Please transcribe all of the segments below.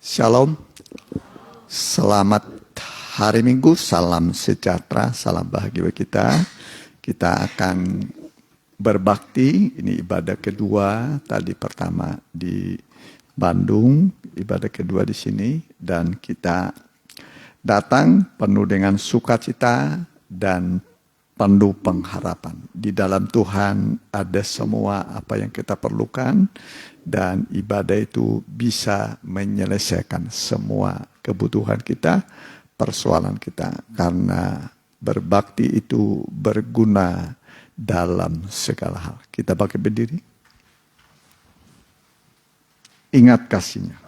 Shalom, selamat hari Minggu, salam sejahtera, salam bahagia bagi kita. Kita akan berbakti, ini ibadah kedua, tadi pertama di Bandung, ibadah kedua di sini. Dan kita datang penuh dengan sukacita dan penuh pengharapan. Di dalam Tuhan ada semua apa yang kita perlukan. Dan ibadah itu bisa menyelesaikan semua kebutuhan kita, persoalan kita. Karena berbakti itu berguna dalam segala hal. Kita pakai berdiri. Ingat kasihnya.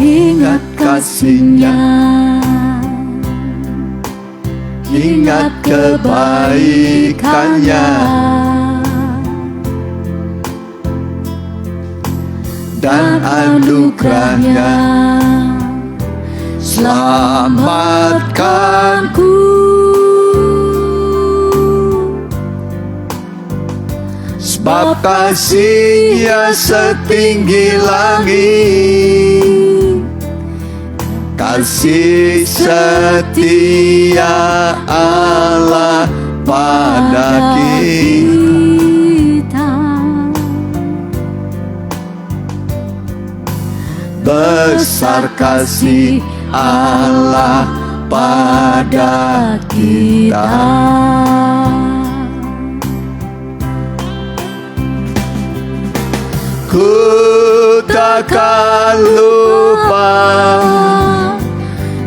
Ingat kasihnya, ingat kebaikannya, dan anugerahnya selamatkanku. Sebab kasihnya setinggi langit, kasih setia Allah pada kita. Besar kasih Allah pada kita. Ku takkan lupa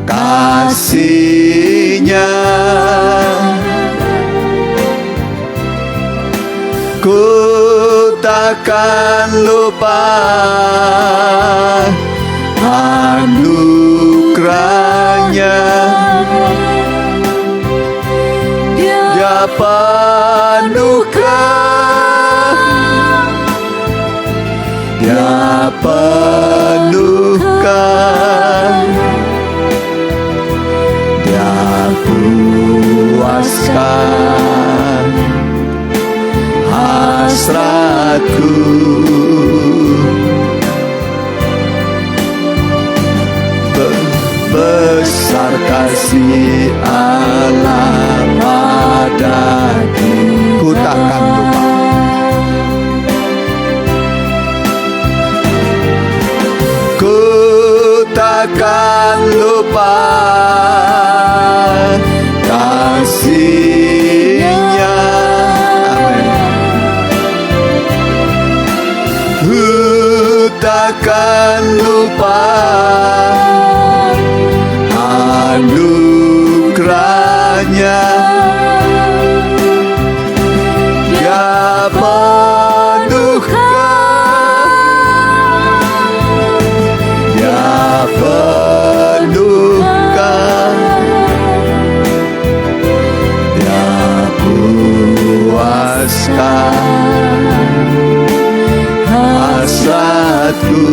kasihnya, ku takkan lupa anugerahnya. Dia penuhkan, Dia penuhkan, Dia puaskan hasratku. Besar kasih Allah pada kita. Ku takkan lupa. Ku takkan lupa kasihnya. Amin. Ku takkan lupa anugerahnya. Dia penuhkan, Dia penuhkan, Dia puaskan hasratku.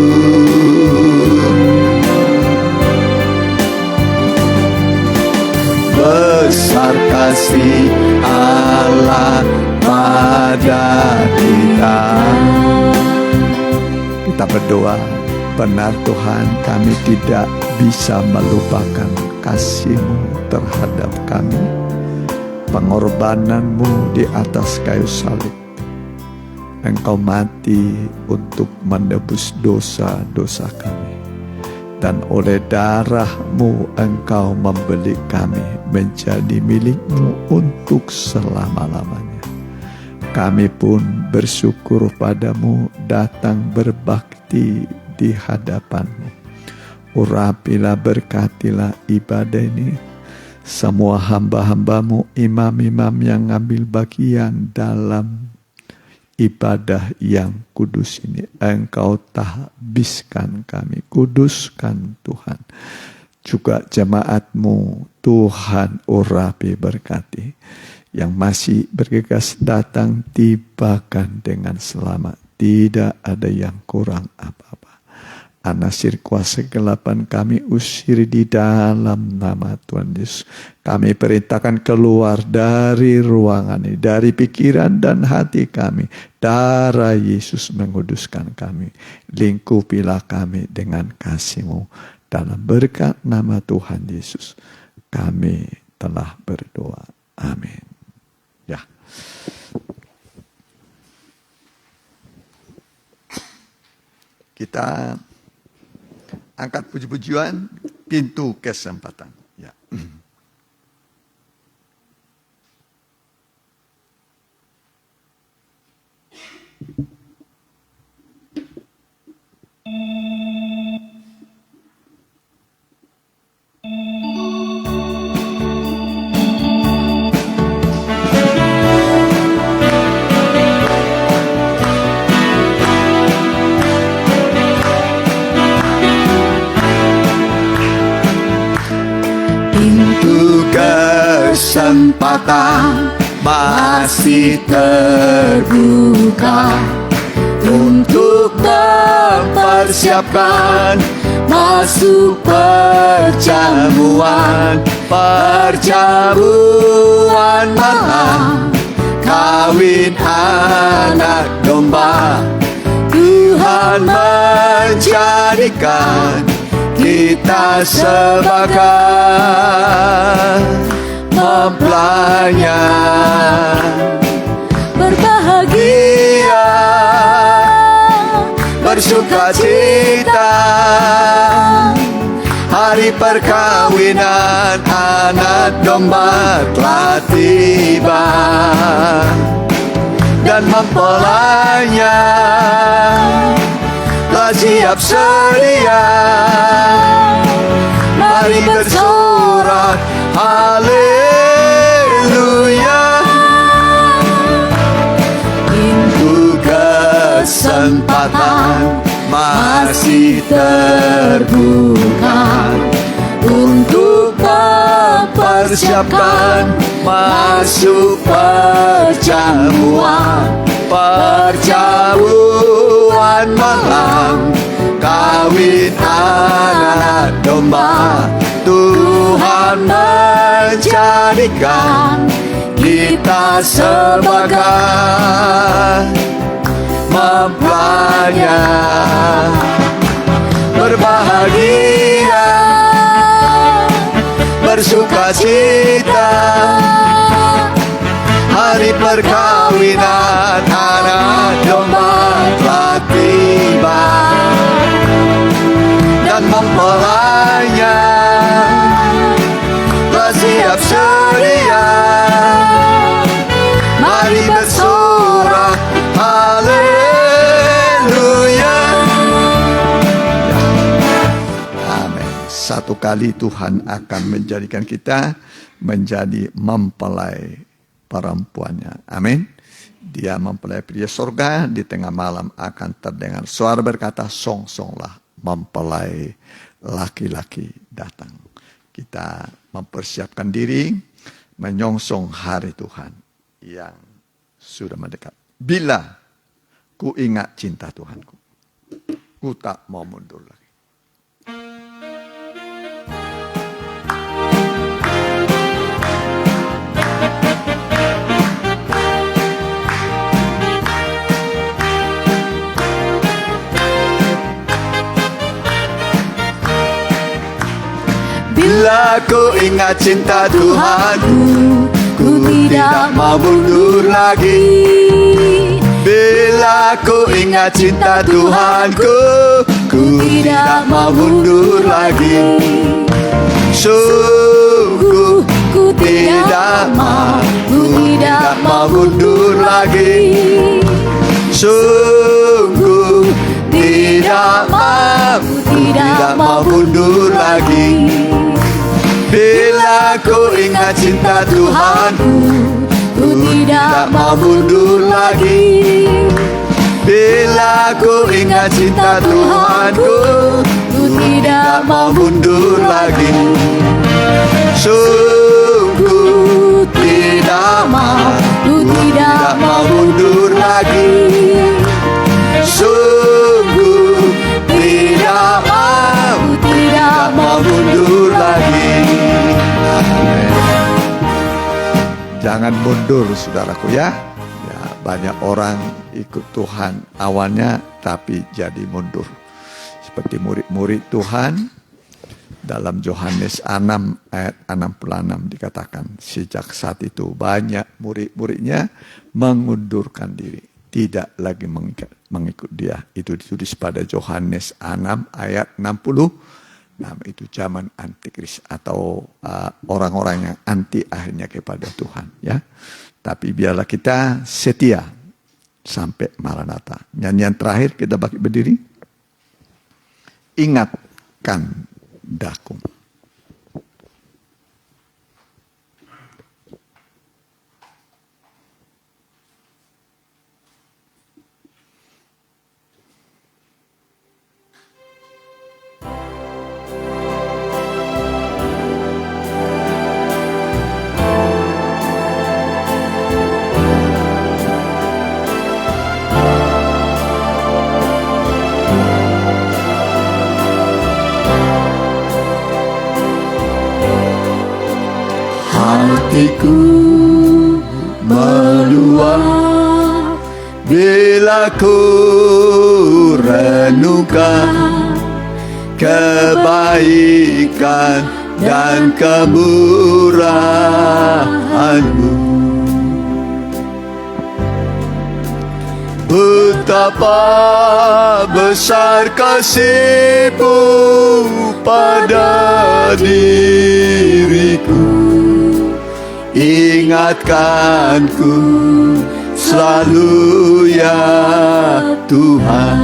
Besar kasih Allah pada kita. Kita berdoa, benar Tuhan, kami tidak bisa melupakan kasih-Mu terhadap kami. Pengorbanan-Mu di atas kayu salib. Engkau mati untuk menebus dosa-dosa kami. Dan oleh darah-Mu Engkau membeli kami menjadi milik-Mu untuk selama-lamanya. Kami pun bersyukur padamu, datang berbakti di hadapan-Mu. Urapilah, berkatilah ibadah ini semua hamba-hambamu, imam-imam yang ngambil bagian dalam ibadah yang kudus ini. Engkau tahbiskan kami, kuduskan Tuhan. Juga jemaatmu, Tuhan urapi berkati. Yang masih bergegas datang, tibakan dengan selamat. Tidak ada yang kurang apa-apa. Anasir kuasa kegelapan kami usir di dalam nama Tuhan Yesus. Kami perintahkan keluar dari ruangan ini, dari pikiran dan hati kami. Darah Yesus menguduskan kami. Lingkupilah kami dengan kasih-Mu. Dalam berkat nama Tuhan Yesus, kami telah berdoa. Amin. Ya. Kita angkat puji-pujian, pintu kesempatan. Ya. Pintu kesempatan masih terbuka untuk mempersiapkan masuk perjamuan malam kawin anak domba. Tuhan menjadikan kita sebagai mempelainya. Berbahagia, bersuka cita, hari perkawinan anak domba telah tiba. Dan mempelainya telah siap sedia. Mari bersorak haleluya. Pintu kesempatan masih terbuka untuk mempersiapkan masuk perjamuan malam kawin anak domba. Tuhan menjadikan kita sebagai mempelainya. Berbahagia, bersuka cita, hari perkawinan anak domba telah tiba. Dan mempelainya telah siap sedia. Mari bersorak haleluya. Amin. Satu kali Tuhan akan menjadikan kita menjadi mempelai perempuannya. Amin. Dia mempelai pria surga. Di tengah malam akan terdengar suara berkata, song-songlah, mempelai laki-laki datang. Kita mempersiapkan diri menyongsong hari Tuhan yang sudah mendekat. Bila ku ingat cinta Tuhanku, ku tak mau mundur lagi. Bila ku ingat cinta Tuhanku, ku tidak mau mundur lagi. Bila ku ingat cinta Tuhanku, ku tidak mau mundur lagi. Sungguh ku tidak mau mundur lagi. Sungguh tidak mau mundur lagi. Bila ku ingat cinta Tuhanku, ku tidak mau mundur lagi. Bila ku ingat cinta Tuhanku, ku tidak mau mundur lagi. Sungguh tidak mau, ku tidak mau mundur lagi. Sungguh tidak mau mundur lagi. Amin. Jangan mundur, saudaraku ya. Banyak orang ikut Tuhan awalnya tapi jadi mundur. Seperti murid-murid Tuhan dalam Yohanes 6 ayat 66 dikatakan, sejak saat itu banyak murid-muridnya mengundurkan diri, tidak lagi mengikut dia. Itu ditulis pada Yohanes 6 ayat 60. Nah, itu zaman antikris atau orang-orang yang anti akhirnya kepada Tuhan ya. Tapi biarlah kita setia sampai Maranatha. Nyanyian terakhir kita berdiri. Ingatkan daku. Hatiku meluap bila ku renungkan kebaikan dan kemurahan-Mu. Betapa besar kasih-Mu pada diriku. Ingatkanku selalu ya Tuhan.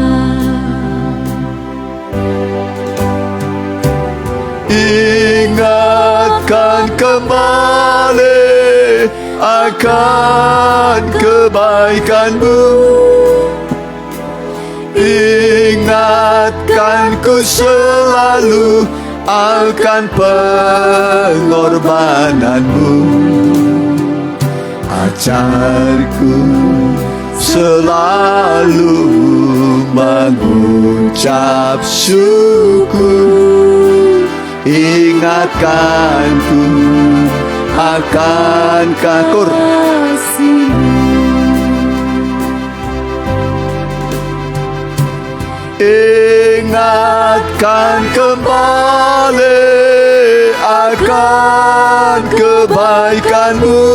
Ingatkan kembali akan kebaikan-Mu. Ingatkanku selalu akan pengorbanan-Mu. Ajarku selalu mengucap syukur. Ingatkanku akan kasih-Mu. Ingatkan kembali akan kebaikan-Mu.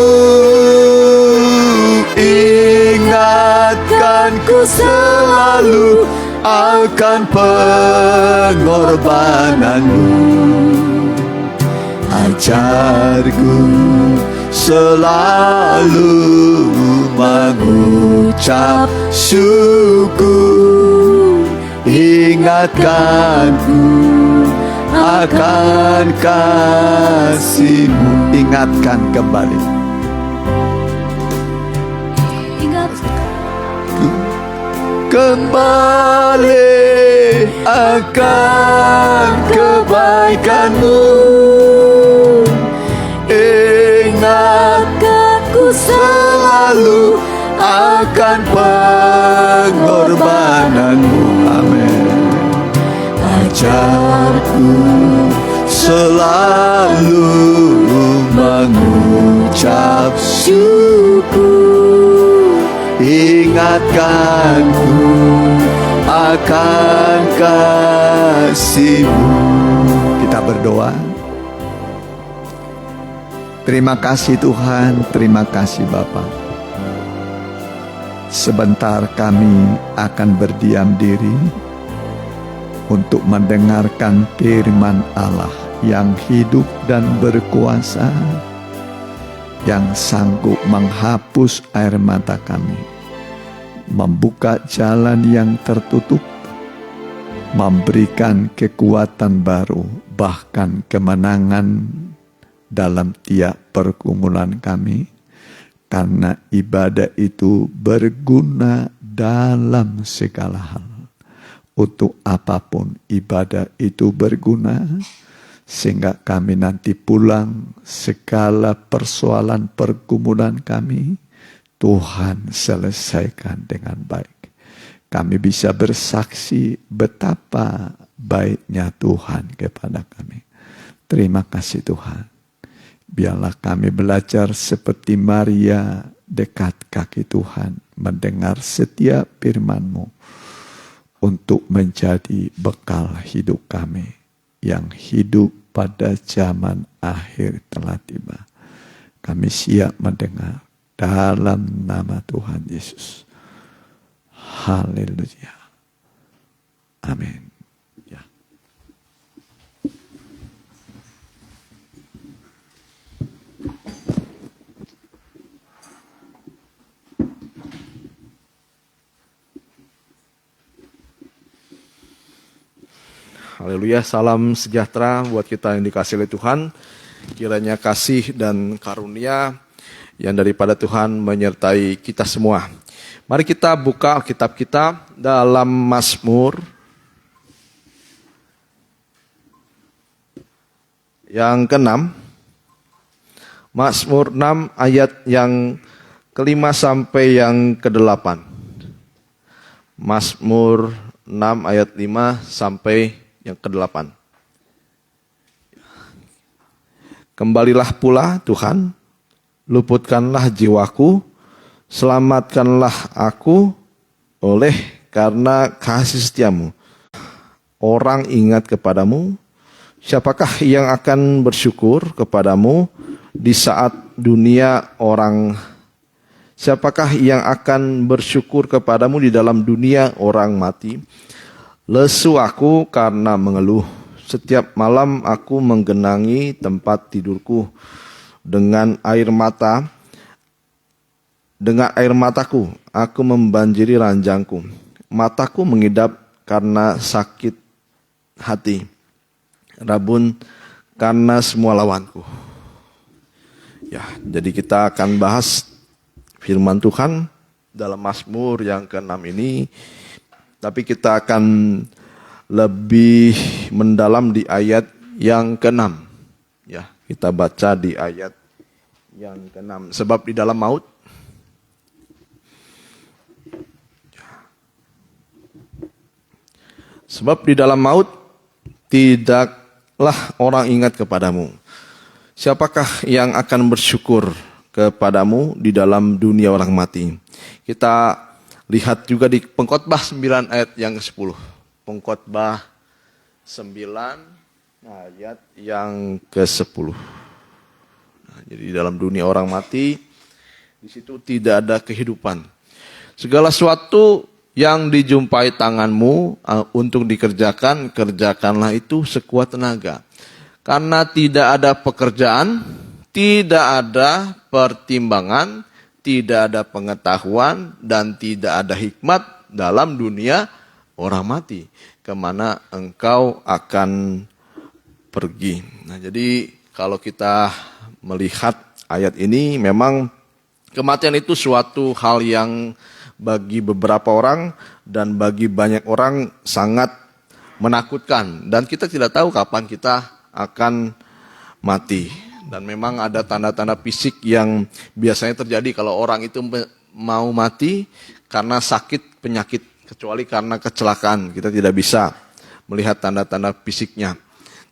Ingatkanku selalu akan pengorbanan-Mu. Ajarku selalu mengucap syukur. Ingatkanku akan kasih-Mu. Ingatkan kembali. Kembali akan kebaikan-Mu. Ingatkanku selalu akan pengorbanan-Mu. Amin. Ajarku selalu mengucap syukur. Ingatkanku akan kasih-Mu. Kita berdoa. Terima kasih Tuhan, terima kasih Bapa. Sebentar kami akan berdiam diri untuk mendengarkan firman Allah yang hidup dan berkuasa, yang sanggup menghapus air mata kami, membuka jalan yang tertutup, memberikan kekuatan baru, bahkan kemenangan dalam tiap pergumulan kami, karena ibadah itu berguna dalam segala hal. Untuk apapun ibadah itu berguna, sehingga kami nanti pulang segala persoalan pergumulan kami, Tuhan selesaikan dengan baik. Kami bisa bersaksi betapa baiknya Tuhan kepada kami. Terima kasih Tuhan. Biarlah kami belajar seperti Maria dekat kaki Tuhan, mendengar setiap firman-Mu untuk menjadi bekal hidup kami yang hidup pada zaman akhir telah tiba. Kami siap mendengar dalam nama Tuhan Yesus. Haleluya. Amin. Ya. Haleluya, salam sejahtera buat kita yang dikasihi oleh Tuhan. Kiranya kasih dan karunia yang daripada Tuhan menyertai kita semua. Mari kita buka Alkitab kita dalam Mazmur yang ke-6. Mazmur 6 ayat yang ke-5 sampai yang ke-8. Mazmur 6 ayat 5 sampai yang ke-8. Kembalilah pula Tuhan, luputkanlah jiwaku, selamatkanlah aku oleh karena kasih setiamu. Orang ingat kepadamu, siapakah yang akan bersyukur kepadamu di saat dunia orang? Siapakah yang akan bersyukur kepadamu di dalam dunia orang mati? Lesu aku karena mengeluh. Setiap malam aku menggenangi tempat tidurku dengan air mata. Dengan air mataku aku membanjiri ranjangku. Mataku mengidap karena sakit hati. Rabun karena semua lawanku. Ya, jadi kita akan bahas firman Tuhan dalam Mazmur yang ke-6 ini. Tapi kita akan lebih mendalam di ayat yang ke-6. Ya, kita baca di ayat yang ke-6. Sebab di dalam maut tidaklah orang ingat kepadamu. Siapakah yang akan bersyukur kepadamu di dalam dunia orang mati? Kita lihat juga di Pengkhotbah 9 ayat yang ke-10. Pengkhotbah 9 ayat yang ke-10. Nah, jadi dalam dunia orang mati, di situ tidak ada kehidupan. Segala sesuatu yang dijumpai tanganmu untuk dikerjakan, kerjakanlah itu sekuat tenaga. Karena tidak ada pekerjaan, tidak ada pertimbangan, tidak ada pengetahuan, dan tidak ada hikmat dalam dunia orang mati. Kemana engkau akan pergi. Nah, jadi kalau kita melihat ayat ini, memang kematian itu suatu hal yang bagi beberapa orang dan bagi banyak orang sangat menakutkan. Dan kita tidak tahu kapan kita akan mati. Dan memang ada tanda-tanda fisik yang biasanya terjadi kalau orang itu mau mati karena sakit penyakit. Kecuali karena kecelakaan, kita tidak bisa melihat tanda-tanda fisiknya.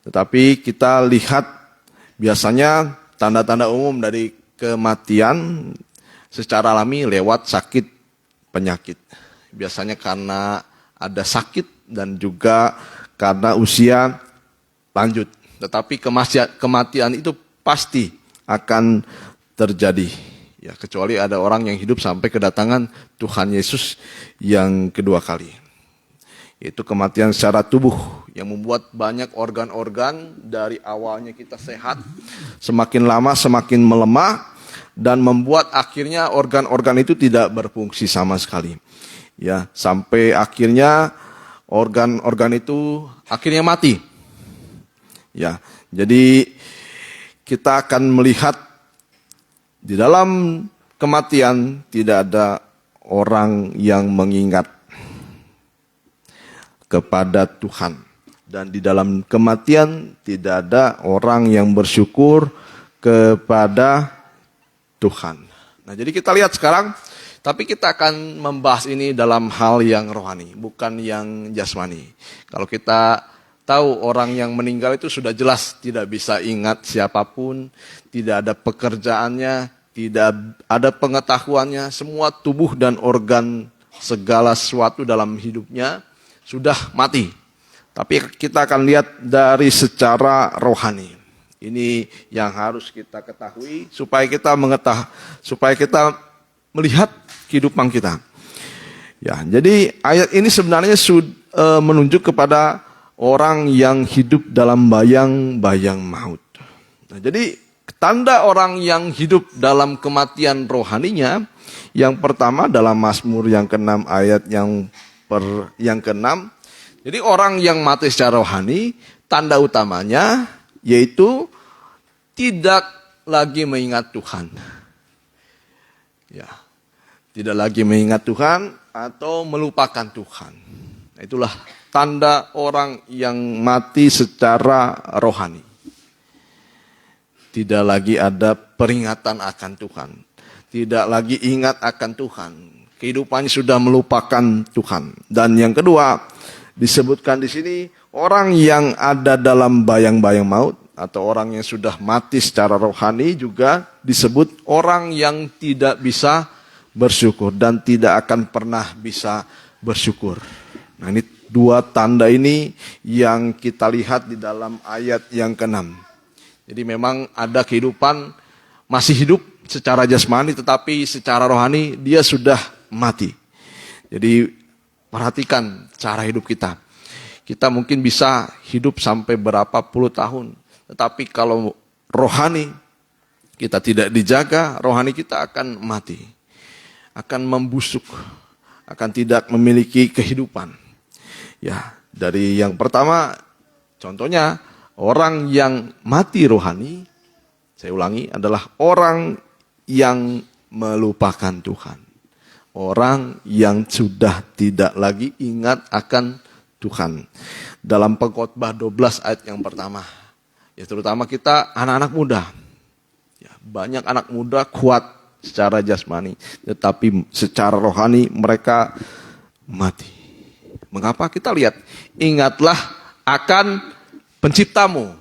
Tetapi kita lihat biasanya tanda-tanda umum dari kematian secara alami lewat sakit penyakit. Biasanya karena ada sakit dan juga karena usia lanjut. Tetapi kematian itu pasti akan terjadi. Ya, kecuali ada orang yang hidup sampai kedatangan Tuhan Yesus yang kedua kali. Yaitu kematian secara tubuh yang membuat banyak organ-organ dari awalnya kita sehat, semakin lama semakin melemah dan membuat akhirnya organ-organ itu tidak berfungsi sama sekali. Ya, sampai akhirnya organ-organ itu akhirnya mati. Ya, jadi kita akan melihat di dalam kematian tidak ada orang yang mengingat kepada Tuhan. Dan di dalam kematian tidak ada orang yang bersyukur kepada Tuhan. Nah, jadi kita lihat sekarang, tapi kita akan membahas ini dalam hal yang rohani, bukan yang jasmani. Kalau kita tahu orang yang meninggal itu sudah jelas tidak bisa ingat siapapun, tidak ada pekerjaannya, tidak ada pengetahuannya, semua tubuh dan organ segala sesuatu dalam hidupnya sudah mati. Tapi kita akan lihat dari secara rohani. Ini yang harus kita ketahui supaya kita melihat kehidupan kita. Ya, jadi ayat ini sebenarnya menunjuk kepada orang yang hidup dalam bayang-bayang maut. Nah, jadi tanda orang yang hidup dalam kematian rohaninya, yang pertama dalam Mazmur yang ke-6 ayat yang ke-6. Jadi orang yang mati secara rohani, tanda utamanya yaitu tidak lagi mengingat Tuhan. Ya, tidak lagi mengingat Tuhan atau melupakan Tuhan. Nah, itulah tanda orang yang mati secara rohani. Tidak lagi ada peringatan akan Tuhan. Tidak lagi ingat akan Tuhan. Kehidupannya sudah melupakan Tuhan. Dan yang kedua, disebutkan di sini orang yang ada dalam bayang-bayang maut atau orang yang sudah mati secara rohani juga disebut orang yang tidak bisa bersyukur dan tidak akan pernah bisa bersyukur. Nah, ini dua tanda ini yang kita lihat di dalam ayat yang ke-6. Jadi memang ada kehidupan masih hidup secara jasmani tetapi secara rohani dia sudah mati. Jadi perhatikan cara hidup kita. Kita mungkin bisa hidup sampai berapa puluh tahun. Tetapi kalau rohani kita tidak dijaga, rohani kita akan mati. Akan membusuk. Akan tidak memiliki kehidupan. Ya, dari yang pertama, contohnya orang yang mati rohani, saya ulangi, adalah orang yang melupakan Tuhan. Orang yang sudah tidak lagi ingat akan Tuhan. Dalam Pengkhotbah 12 ayat yang pertama. Ya, terutama kita anak-anak muda. Ya, banyak anak muda kuat secara jasmani. Tetapi secara rohani mereka mati. Mengapa? Kita lihat. Ingatlah akan penciptamu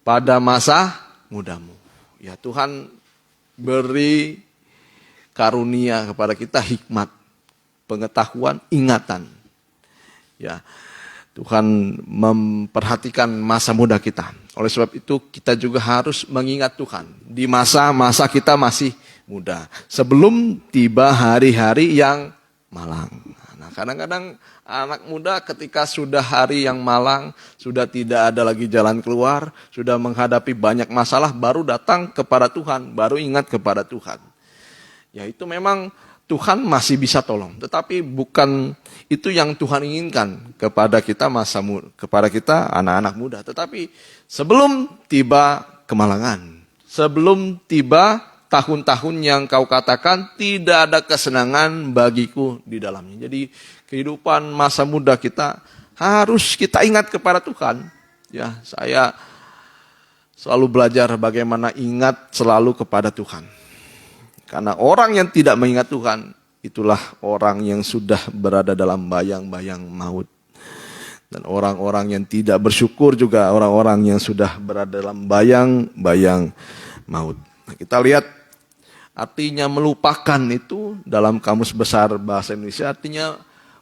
pada masa mudamu. Ya, Tuhan beri karunia kepada kita hikmat, pengetahuan, ingatan. Ya, Tuhan memperhatikan masa muda kita. Oleh sebab itu kita juga harus mengingat Tuhan di masa-masa kita masih muda. Sebelum tiba hari-hari yang malang. Nah, kadang-kadang anak muda ketika sudah hari yang malang, sudah tidak ada lagi jalan keluar, sudah menghadapi banyak masalah, baru datang kepada Tuhan, baru ingat kepada Tuhan. Ya, itu memang Tuhan masih bisa tolong, tetapi bukan itu yang Tuhan inginkan kepada kita kepada kita anak-anak muda. Tetapi sebelum tiba kemalangan, sebelum tiba tahun-tahun yang kau katakan tidak ada kesenangan bagiku di dalamnya. Jadi kehidupan masa muda kita harus kita ingat kepada Tuhan. Ya, saya selalu belajar bagaimana ingat selalu kepada Tuhan. Karena orang yang tidak mengingat Tuhan, itulah orang yang sudah berada dalam bayang-bayang maut. Dan orang-orang yang tidak bersyukur juga orang-orang yang sudah berada dalam bayang-bayang maut. Nah, kita lihat artinya melupakan itu dalam Kamus Besar Bahasa Indonesia artinya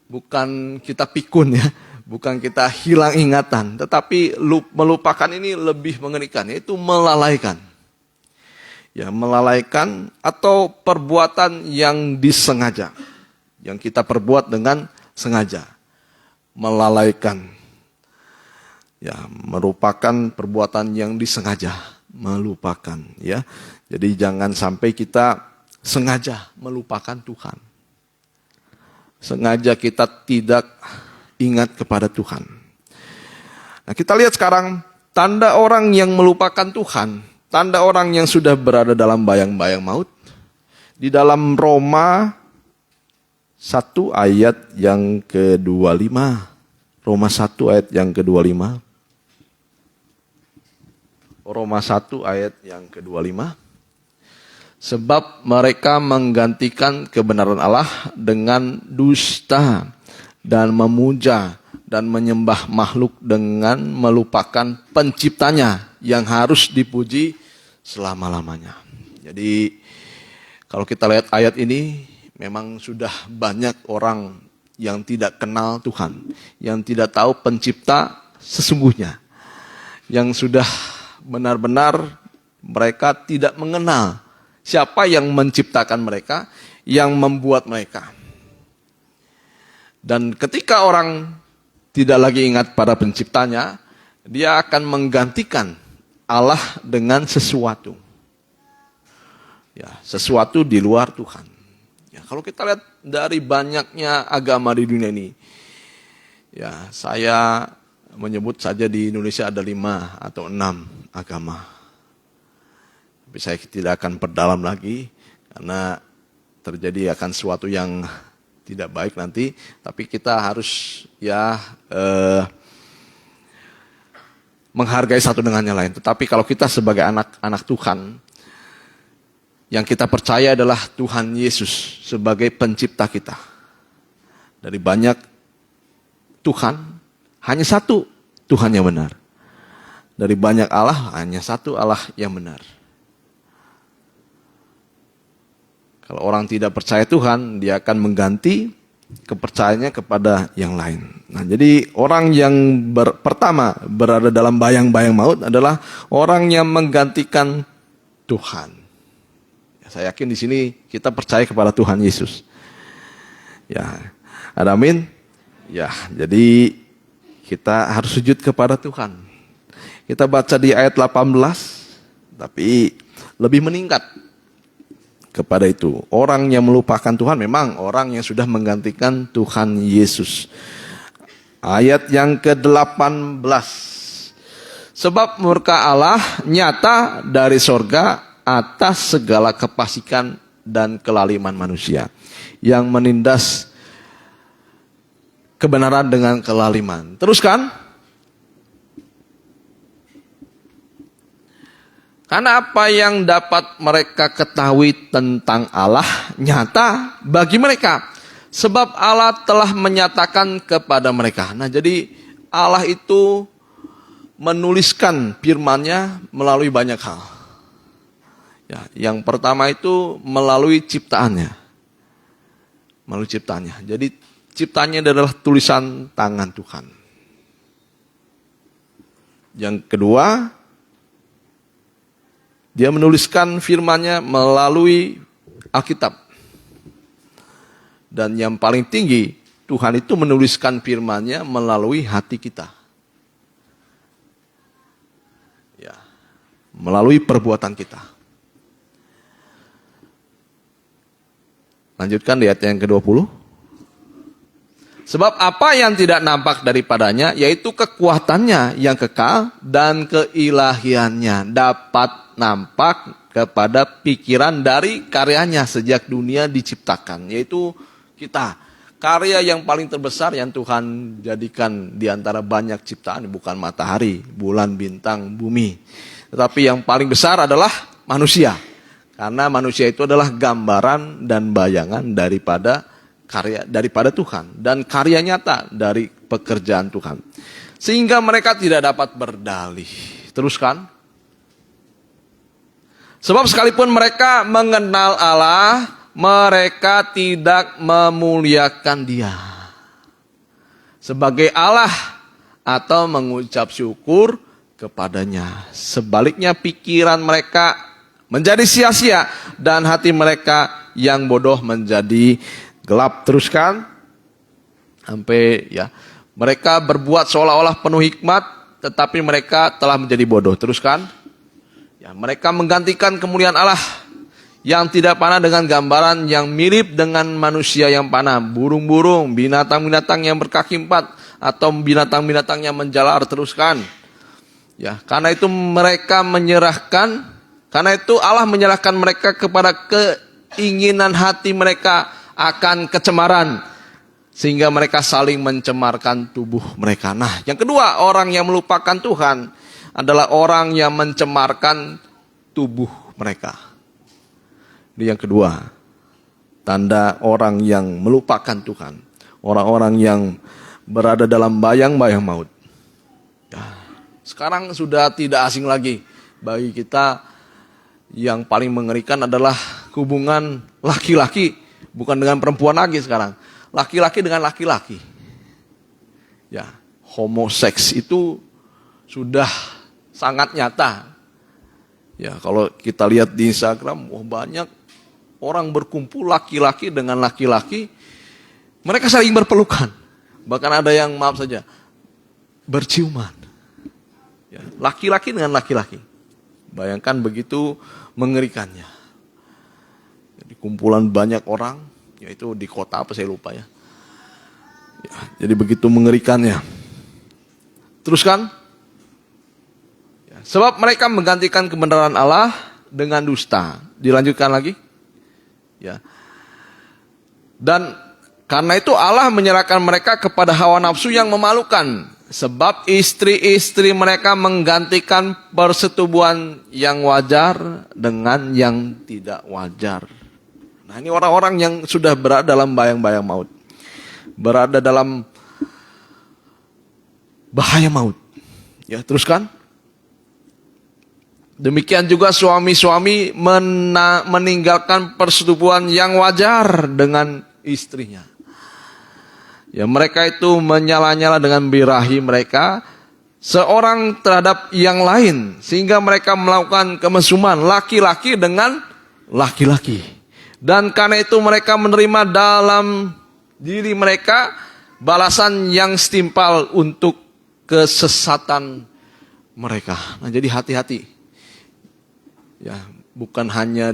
bukan kita pikun ya, bukan kita hilang ingatan, tetapi melupakan ini lebih mengerikan, yaitu melalaikan. Ya, melalaikan atau perbuatan yang disengaja. Yang kita perbuat dengan sengaja. Melalaikan. Ya, merupakan perbuatan yang disengaja. Melupakan, ya. Jadi jangan sampai kita sengaja melupakan Tuhan. Sengaja kita tidak ingat kepada Tuhan. Nah, kita lihat sekarang tanda orang yang melupakan Tuhan tanda orang yang sudah berada dalam bayang-bayang maut. Di dalam Roma 1 ayat yang ke-25. Roma 1 ayat yang ke-25. Roma 1 ayat yang ke-25. Sebab mereka menggantikan kebenaran Allah dengan dusta dan memuja dan menyembah makhluk dengan melupakan penciptanya yang harus dipuji selama-lamanya. Jadi kalau kita lihat ayat ini, memang sudah banyak orang yang tidak kenal Tuhan, yang tidak tahu pencipta sesungguhnya, yang sudah benar-benar mereka tidak mengenal siapa yang menciptakan mereka, yang membuat mereka. Dan ketika orang tidak lagi ingat pada penciptanya, dia akan menggantikan Allah dengan sesuatu. Ya, sesuatu di luar Tuhan. Ya, kalau kita lihat dari banyaknya agama di dunia ini, ya saya menyebut saja di Indonesia ada 5 atau 6 agama. Tapi saya tidak akan perdalam lagi karena terjadi akan sesuatu yang tidak baik nanti. Tapi kita harus menghargai satu dengan yang lain. Tetapi kalau kita sebagai anak-anak Tuhan, yang kita percaya adalah Tuhan Yesus sebagai pencipta kita. Dari banyak Tuhan, hanya satu Tuhan yang benar. Dari banyak Allah, hanya satu Allah yang benar. Kalau orang tidak percaya Tuhan, dia akan mengganti kepercayaannya kepada yang lain. Nah, jadi orang yang pertama berada dalam bayang-bayang maut adalah orang yang menggantikan Tuhan. Ya, saya yakin di sini kita percaya kepada Tuhan Yesus. Ya, ada amin. Ya, jadi kita harus sujud kepada Tuhan. Kita baca di ayat 18, tapi lebih meningkat kepada itu. Orang yang melupakan Tuhan memang orang yang sudah menggantikan Tuhan Yesus. Ayat yang ke-18. Sebab murka Allah nyata dari sorga atas segala kefasikan dan kelaliman manusia, yang menindas kebenaran dengan kelaliman. Teruskan. Karena apa yang dapat mereka ketahui tentang Allah nyata bagi mereka. Sebab Allah telah menyatakan kepada mereka. Nah, jadi Allah itu menuliskan firman-Nya melalui banyak hal. Ya, yang pertama itu melalui ciptaannya. Melalui ciptaannya. Jadi ciptaannya adalah tulisan tangan Tuhan. Yang kedua, dia menuliskan firman-Nya melalui Alkitab. Dan yang paling tinggi, Tuhan itu menuliskan firman-Nya melalui hati kita. Ya, melalui perbuatan kita. Lanjutkan di ayat yang ke-20. Sebab apa yang tidak nampak daripadanya, yaitu kekuatannya yang kekal dan keilahiannya dapat nampak kepada pikiran dari karyanya sejak dunia diciptakan, yaitu kita. Karya yang paling terbesar yang Tuhan jadikan di antara banyak ciptaan bukan matahari, bulan, bintang, bumi. Tetapi yang paling besar adalah manusia. Karena manusia itu adalah gambaran dan bayangan daripada Tuhan dan karya nyata dari pekerjaan Tuhan. Sehingga mereka tidak dapat berdalih. Teruskan. Sebab sekalipun mereka mengenal Allah, mereka tidak memuliakan Dia sebagai Allah atau mengucap syukur kepadanya. Sebaliknya pikiran mereka menjadi sia-sia dan hati mereka yang bodoh menjadi gelap. Teruskan. Sampai ya, mereka berbuat seolah-olah penuh hikmat, tetapi mereka telah menjadi bodoh. Teruskan. Ya, mereka menggantikan kemuliaan Allah yang tidak panah dengan gambaran yang mirip dengan manusia yang panah, burung-burung, binatang-binatang yang berkaki 4, atau binatang-binatang yang menjalar. Teruskan. Ya, karena itu mereka menyerahkan Karena itu Allah menyerahkan mereka kepada keinginan hati mereka akan kecemaran, sehingga mereka saling mencemarkan tubuh mereka. Nah, yang kedua, orang yang melupakan Tuhan adalah orang yang mencemarkan tubuh mereka. Ini yang kedua, tanda orang yang melupakan Tuhan. Orang-orang yang berada dalam bayang-bayang maut. Ya, sekarang sudah tidak asing lagi bagi kita, yang paling mengerikan adalah hubungan laki-laki, bukan dengan perempuan lagi sekarang. Laki-laki dengan laki-laki. Ya, homoseks itu sudah sangat nyata. Ya, kalau kita lihat di Instagram, banyak orang berkumpul laki-laki dengan laki-laki, mereka saling berpelukan. Bahkan ada yang, maaf saja, berciuman. Ya, laki-laki dengan laki-laki. Bayangkan begitu mengerikannya. Jadi kumpulan banyak orang, yaitu di kota apa saya lupa ya. Jadi begitu mengerikannya. Teruskan. Ya, sebab mereka menggantikan kebenaran Allah dengan dusta. Dilanjutkan lagi. Ya. Dan karena itu Allah menyerahkan mereka kepada hawa nafsu yang memalukan. Sebab istri-istri mereka menggantikan persetubuhan yang wajar dengan yang tidak wajar. Nah, ini orang-orang yang sudah berada dalam bayang-bayang maut. Berada dalam bahaya maut. Ya, teruskan. Demikian juga suami-suami meninggalkan persetubuhan yang wajar dengan istrinya. Ya, mereka itu menyala-nyala dengan birahi mereka seorang terhadap yang lain, sehingga mereka melakukan kemesuman laki-laki dengan laki-laki. Dan karena itu mereka menerima dalam diri mereka balasan yang setimpal untuk kesesatan mereka. Nah, jadi hati-hati. Ya, bukan hanya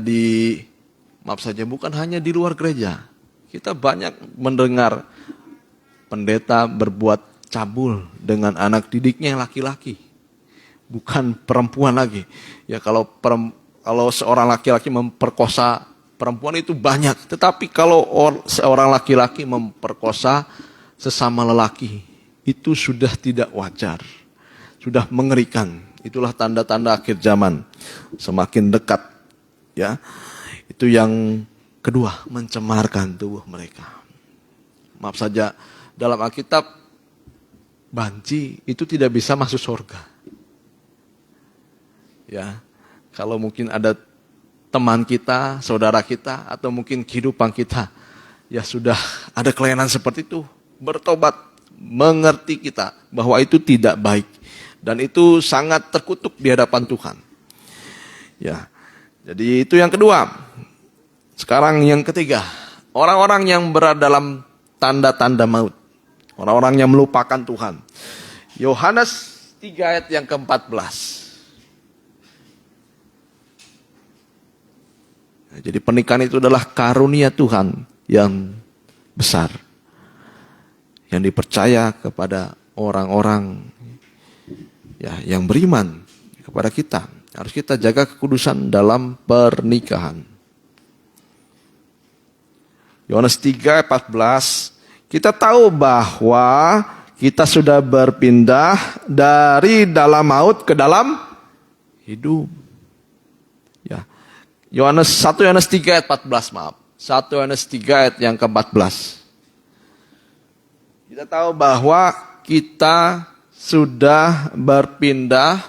bukan hanya di luar gereja. Kita banyak mendengar pendeta berbuat cabul dengan anak didiknya yang laki-laki, bukan perempuan lagi. Ya, kalau seorang laki-laki memperkosa perempuan itu banyak, tetapi kalau seorang laki-laki memperkosa sesama lelaki, itu sudah tidak wajar, sudah mengerikan. Itulah tanda-tanda akhir zaman semakin dekat. Ya, itu yang kedua, mencemarkan tubuh mereka. Maaf saja, dalam Alkitab, banci itu tidak bisa masuk surga. Ya, kalau mungkin ada teman kita, saudara kita, atau mungkin kehidupan kita, ya sudah ada kelainan seperti itu, bertobat, mengerti kita bahwa itu tidak baik. Dan itu sangat terkutuk di hadapan Tuhan. Ya, jadi itu yang kedua. Sekarang yang ketiga, orang-orang yang berada dalam tanda-tanda maut. Orang-orang yang melupakan Tuhan. Yohanes 3 ayat yang ke-14. Jadi pernikahan itu adalah karunia Tuhan yang besar. Yang dipercaya kepada orang-orang yang beriman kepada kita. Harus kita jaga kekudusan dalam pernikahan. Yohanes 3 ayat 14. Kita tahu bahwa kita sudah berpindah dari dalam maut ke dalam hidup. Ya. 1 Yohanes 3 ayat 14, maaf. 1 Yohanes 3 ayat yang ke-14. Kita tahu bahwa kita sudah berpindah.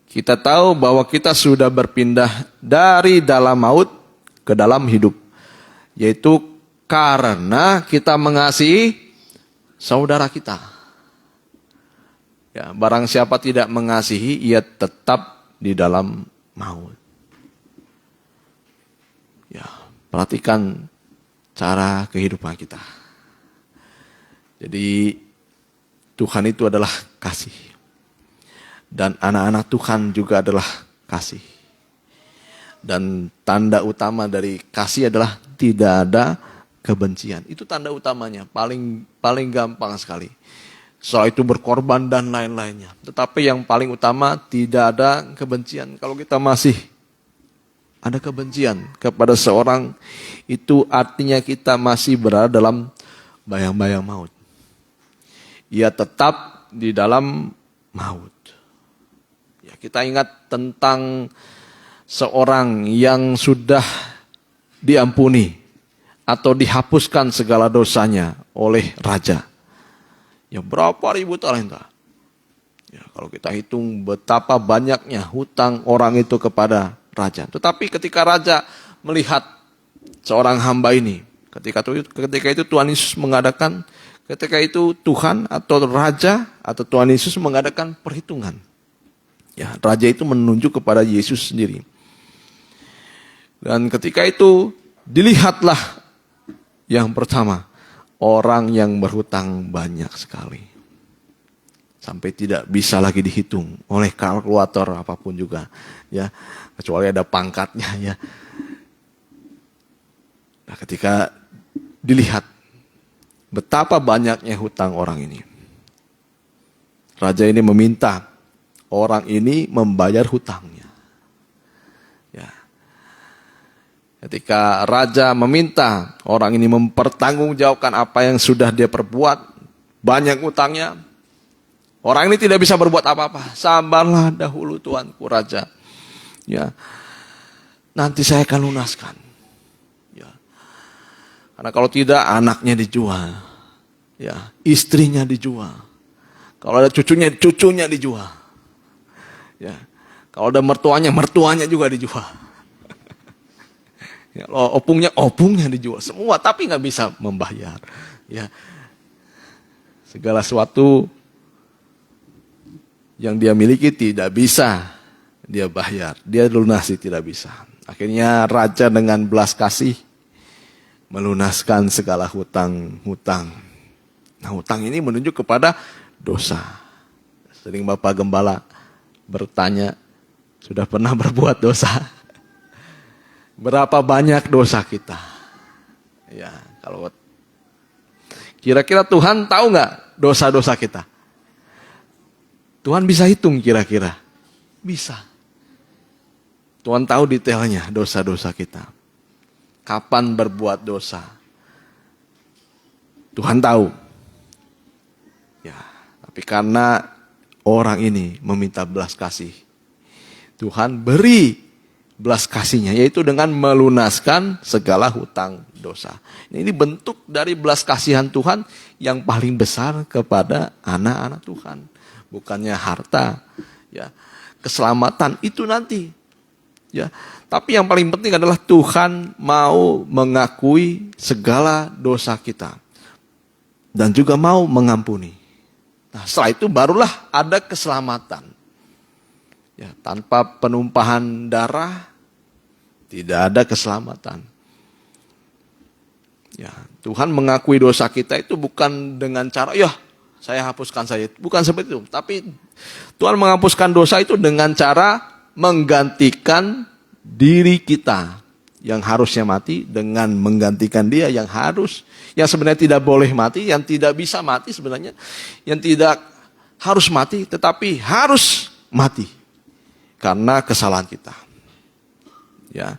Kita tahu bahwa kita sudah berpindah dari dalam maut ke dalam hidup. Yaitu karena kita mengasihi saudara kita. Ya, barang siapa tidak mengasihi, ia tetap di dalam maut. Ya, perhatikan cara kehidupan kita. Jadi Tuhan itu adalah kasih. Dan anak-anak Tuhan juga adalah kasih. Dan tanda utama dari kasih adalah tidak ada kebencian. Itu tanda utamanya, paling gampang sekali. Setelah itu berkorban dan lain-lainnya. Tetapi yang paling utama tidak ada kebencian. Kalau kita masih ada kebencian kepada seorang, itu artinya kita masih berada dalam bayang-bayang maut. Ia tetap di dalam maut. Ya, kita ingat tentang seorang yang sudah diampuni atau dihapuskan segala dosanya oleh raja. Ya, berapa ribu talenta. Ya, kalau kita hitung betapa banyaknya hutang orang itu kepada raja. Tetapi ketika raja melihat seorang hamba ini, ketika itu Tuhan Yesus mengadakan, ketika itu Tuhan atau raja atau Tuhan Yesus mengadakan perhitungan. Ya, raja itu menunjuk kepada Yesus sendiri. Dan ketika itu dilihatlah yang pertama, orang yang berhutang banyak sekali. Sampai tidak bisa lagi dihitung oleh kalkulator apapun juga. Ya, kecuali ada pangkatnya. Ya. Nah, ketika dilihat betapa banyaknya hutang orang ini, raja ini meminta orang ini membayar hutangnya. Ya. Ketika raja meminta orang ini mempertanggungjawabkan apa yang sudah dia perbuat, banyak hutangnya, orang ini tidak bisa berbuat apa-apa. Sabarlah dahulu tuanku raja. Ya, nanti saya akan lunaskan. Ya, karena kalau tidak anaknya dijual, ya, istrinya dijual. Kalau ada cucunya dijual. Ya, kalau ada mertuanya juga dijual. Ya, opungnya dijual semua, tapi nggak bisa membayar. Ya, segala sesuatu yang dia miliki tidak bisa dia bayar, dia lunasi tidak bisa. Akhirnya raja dengan belas kasih melunaskan segala hutang-hutang. Nah, hutang ini menunjuk kepada dosa. Sering Bapak Gembala bertanya, sudah pernah berbuat dosa? Berapa banyak dosa kita? Ya, kalau kira-kira Tuhan tahu nggak dosa-dosa kita? Tuhan bisa hitung kira-kira? Bisa. Tuhan tahu detailnya dosa-dosa kita. Kapan berbuat dosa? Tuhan tahu. Ya, tapi karena orang ini meminta belas kasih, Tuhan beri belas kasihnya, yaitu dengan melunaskan segala hutang dosa. Ini bentuk dari belas kasihan Tuhan yang paling besar kepada anak-anak Tuhan. Bukannya harta, ya, keselamatan itu nanti. Ya, tapi yang paling penting adalah Tuhan mau mengakui segala dosa kita dan juga mau mengampuni. Nah, setelah itu barulah ada keselamatan. Ya, tanpa penumpahan darah tidak ada keselamatan. Ya, Tuhan mengakui dosa kita itu bukan dengan cara, ya saya hapuskan saja. Bukan seperti itu. Tapi Tuhan menghapuskan dosa itu dengan cara menggantikan diri kita yang harusnya mati dengan menggantikan dia yang sebenarnya tidak boleh mati, yang tidak bisa mati sebenarnya, yang tidak harus mati tetapi harus mati karena kesalahan kita. Ya,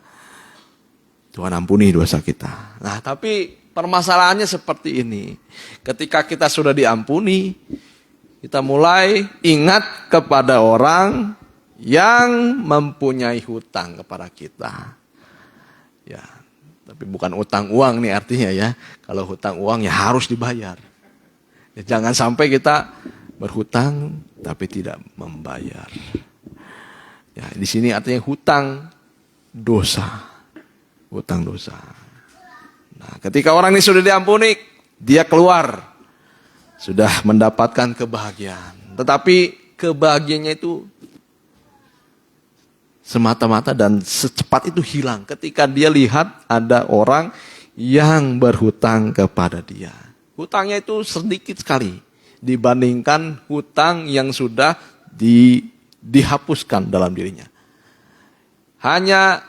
Tuhan ampuni dosa kita. Nah, tapi permasalahannya seperti ini. Ketika kita sudah diampuni, kita mulai ingat kepada orang yang mempunyai hutang kepada kita. Ya, tapi bukan utang uang nih artinya ya. Kalau hutang uang ya harus dibayar. Ya, jangan sampai kita berhutang tapi tidak membayar. Ya, di sini artinya hutang dosa. Hutang dosa. Nah, ketika orang ini sudah diampuni, dia keluar. Sudah mendapatkan kebahagiaan. Tetapi kebahagiaannya itu semata-mata dan secepat itu hilang ketika dia lihat ada orang yang berhutang kepada dia. Hutangnya itu sedikit sekali dibandingkan hutang yang sudah dihapuskan dalam dirinya. Hanya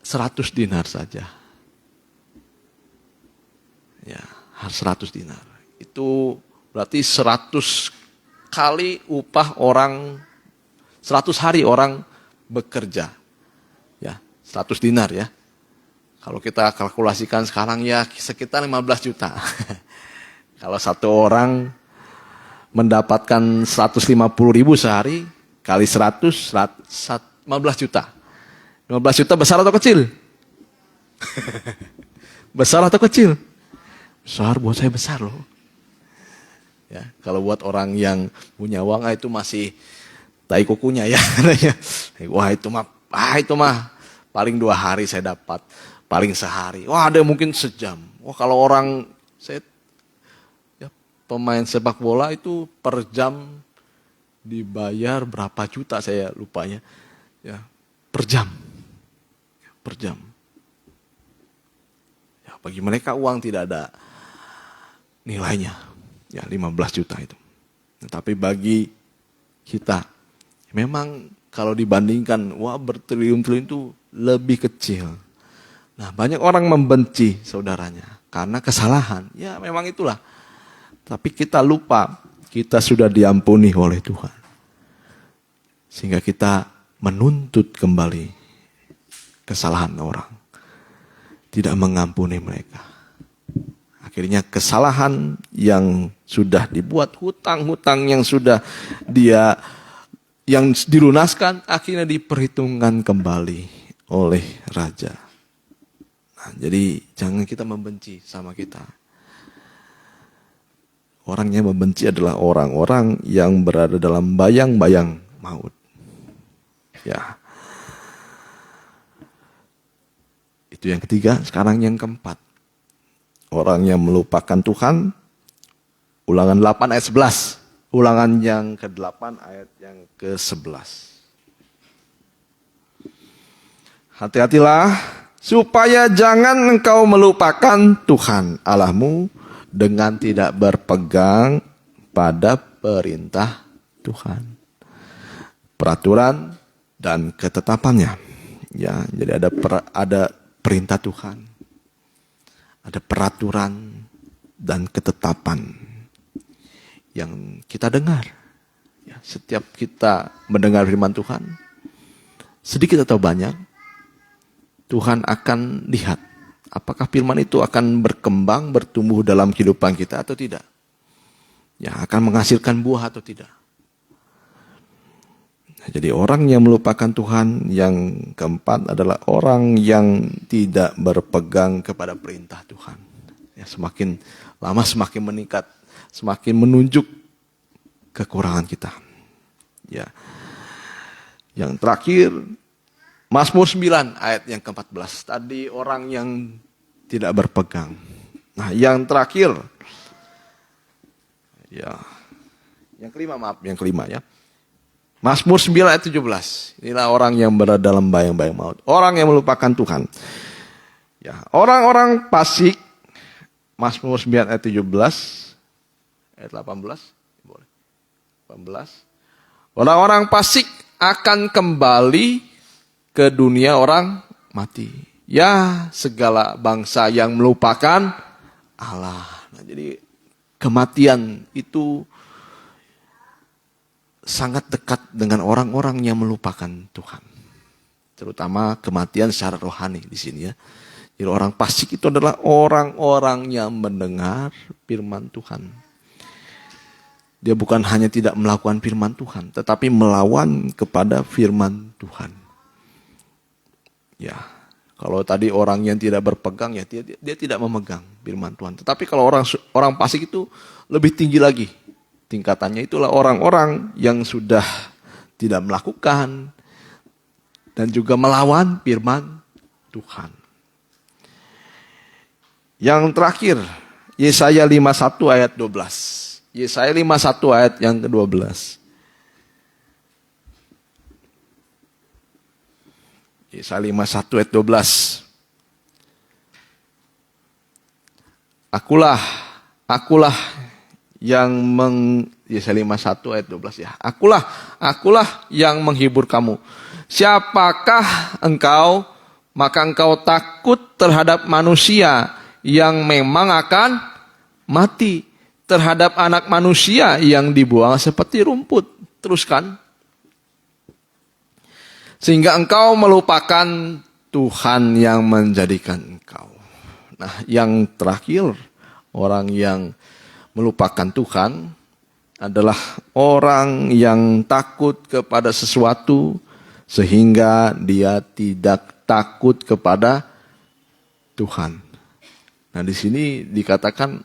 100 dinar saja. Ya, 100 dinar. Itu Berarti 100 kali upah orang, 100 hari orang bekerja. Ya, 100 dinar ya. Kalau kita kalkulasikan sekarang ya sekitar 15 juta. Kalau satu orang mendapatkan 150.000 sehari, kali 100, 15 juta. 15 juta besar atau kecil? Besar atau kecil? Besar, buat saya besar loh. Ya, kalau buat orang yang punya uang itu masih tai kukunya ya. Wah itu mah paling 2 hari saya dapat, paling sehari. Wah ada mungkin sejam. Wah kalau orang saya ya, pemain sepak bola itu per jam dibayar berapa juta saya lupanya. Ya, per jam. Per jam. Ya, bagi mereka uang tidak ada nilainya. Ya 15 juta itu. Tapi bagi kita, memang kalau dibandingkan, wah bertriliun-triliun itu lebih kecil. Nah banyak orang membenci saudaranya karena kesalahan. Ya memang itulah. Tapi kita lupa, kita sudah diampuni oleh Tuhan. Sehingga kita menuntut kembali kesalahan orang. Tidak mengampuni mereka. Akhirnya kesalahan yang sudah dibuat, hutang-hutang yang sudah yang dilunaskan, akhirnya diperhitungkan kembali oleh raja. Nah, jadi jangan kita membenci sama kita. Orang yang membenci adalah orang-orang yang berada dalam bayang-bayang maut. Ya. Itu yang ketiga, sekarang yang keempat. Orang yang melupakan Tuhan, Ulangan 8 ayat 11. Ulangan yang ke-8 ayat yang ke-11. Hati-hatilah supaya jangan engkau melupakan Tuhan Allahmu dengan tidak berpegang pada perintah Tuhan, peraturan dan ketetapannya. Ya, jadi ada perintah Tuhan. Ada peraturan dan ketetapan yang kita dengar. Ya, setiap kita mendengar firman Tuhan, sedikit atau banyak, Tuhan akan lihat apakah firman itu akan berkembang, bertumbuh dalam kehidupan kita atau tidak. Ya, akan menghasilkan buah atau tidak. Nah, jadi orang yang melupakan Tuhan yang keempat adalah orang yang tidak berpegang kepada perintah Tuhan. Ya, semakin lama semakin meningkat, semakin menunjuk kekurangan kita. Ya. Yang terakhir, Mazmur 9 ayat yang ke-14. Tadi orang yang tidak berpegang. Nah, yang terakhir, ya, yang kelima ya. Mazmur 9 ayat 17. Inilah orang yang berada dalam bayang-bayang maut. Orang yang melupakan Tuhan. Ya, orang-orang fasik. Mazmur 9 ayat 17. Ayat 18. Boleh. 18. Orang-orang fasik akan kembali ke dunia orang mati. Ya, segala bangsa yang melupakan Allah. Nah, jadi kematian itu sangat dekat dengan orang-orang yang melupakan Tuhan. Terutama kematian secara rohani di sini ya. Jadi orang fasik itu adalah orang-orang yang mendengar firman Tuhan. Dia bukan hanya tidak melakukan firman Tuhan, tetapi melawan kepada firman Tuhan. Ya, kalau tadi orang yang tidak berpegang ya dia tidak memegang firman Tuhan. Tetapi kalau orang fasik itu lebih tinggi lagi. Tingkatannya itulah orang-orang yang sudah tidak melakukan dan juga melawan firman Tuhan. Yang terakhir, Yesaya 51 ayat 12. Yesaya 51 ayat yang ke-12. Yesaya 51 ayat 12. Akulah yang Yesaya 51 ayat 12 ya. Akulah yang menghibur kamu. Siapakah engkau? Maka engkau takut terhadap manusia yang memang akan mati. terhadap anak manusia yang dibuang seperti rumput. Teruskan. Sehingga engkau melupakan Tuhan yang menjadikan engkau. Nah, yang terakhir, orang yang melupakan Tuhan adalah orang yang takut kepada sesuatu sehingga dia tidak takut kepada Tuhan. Nah, di sini dikatakan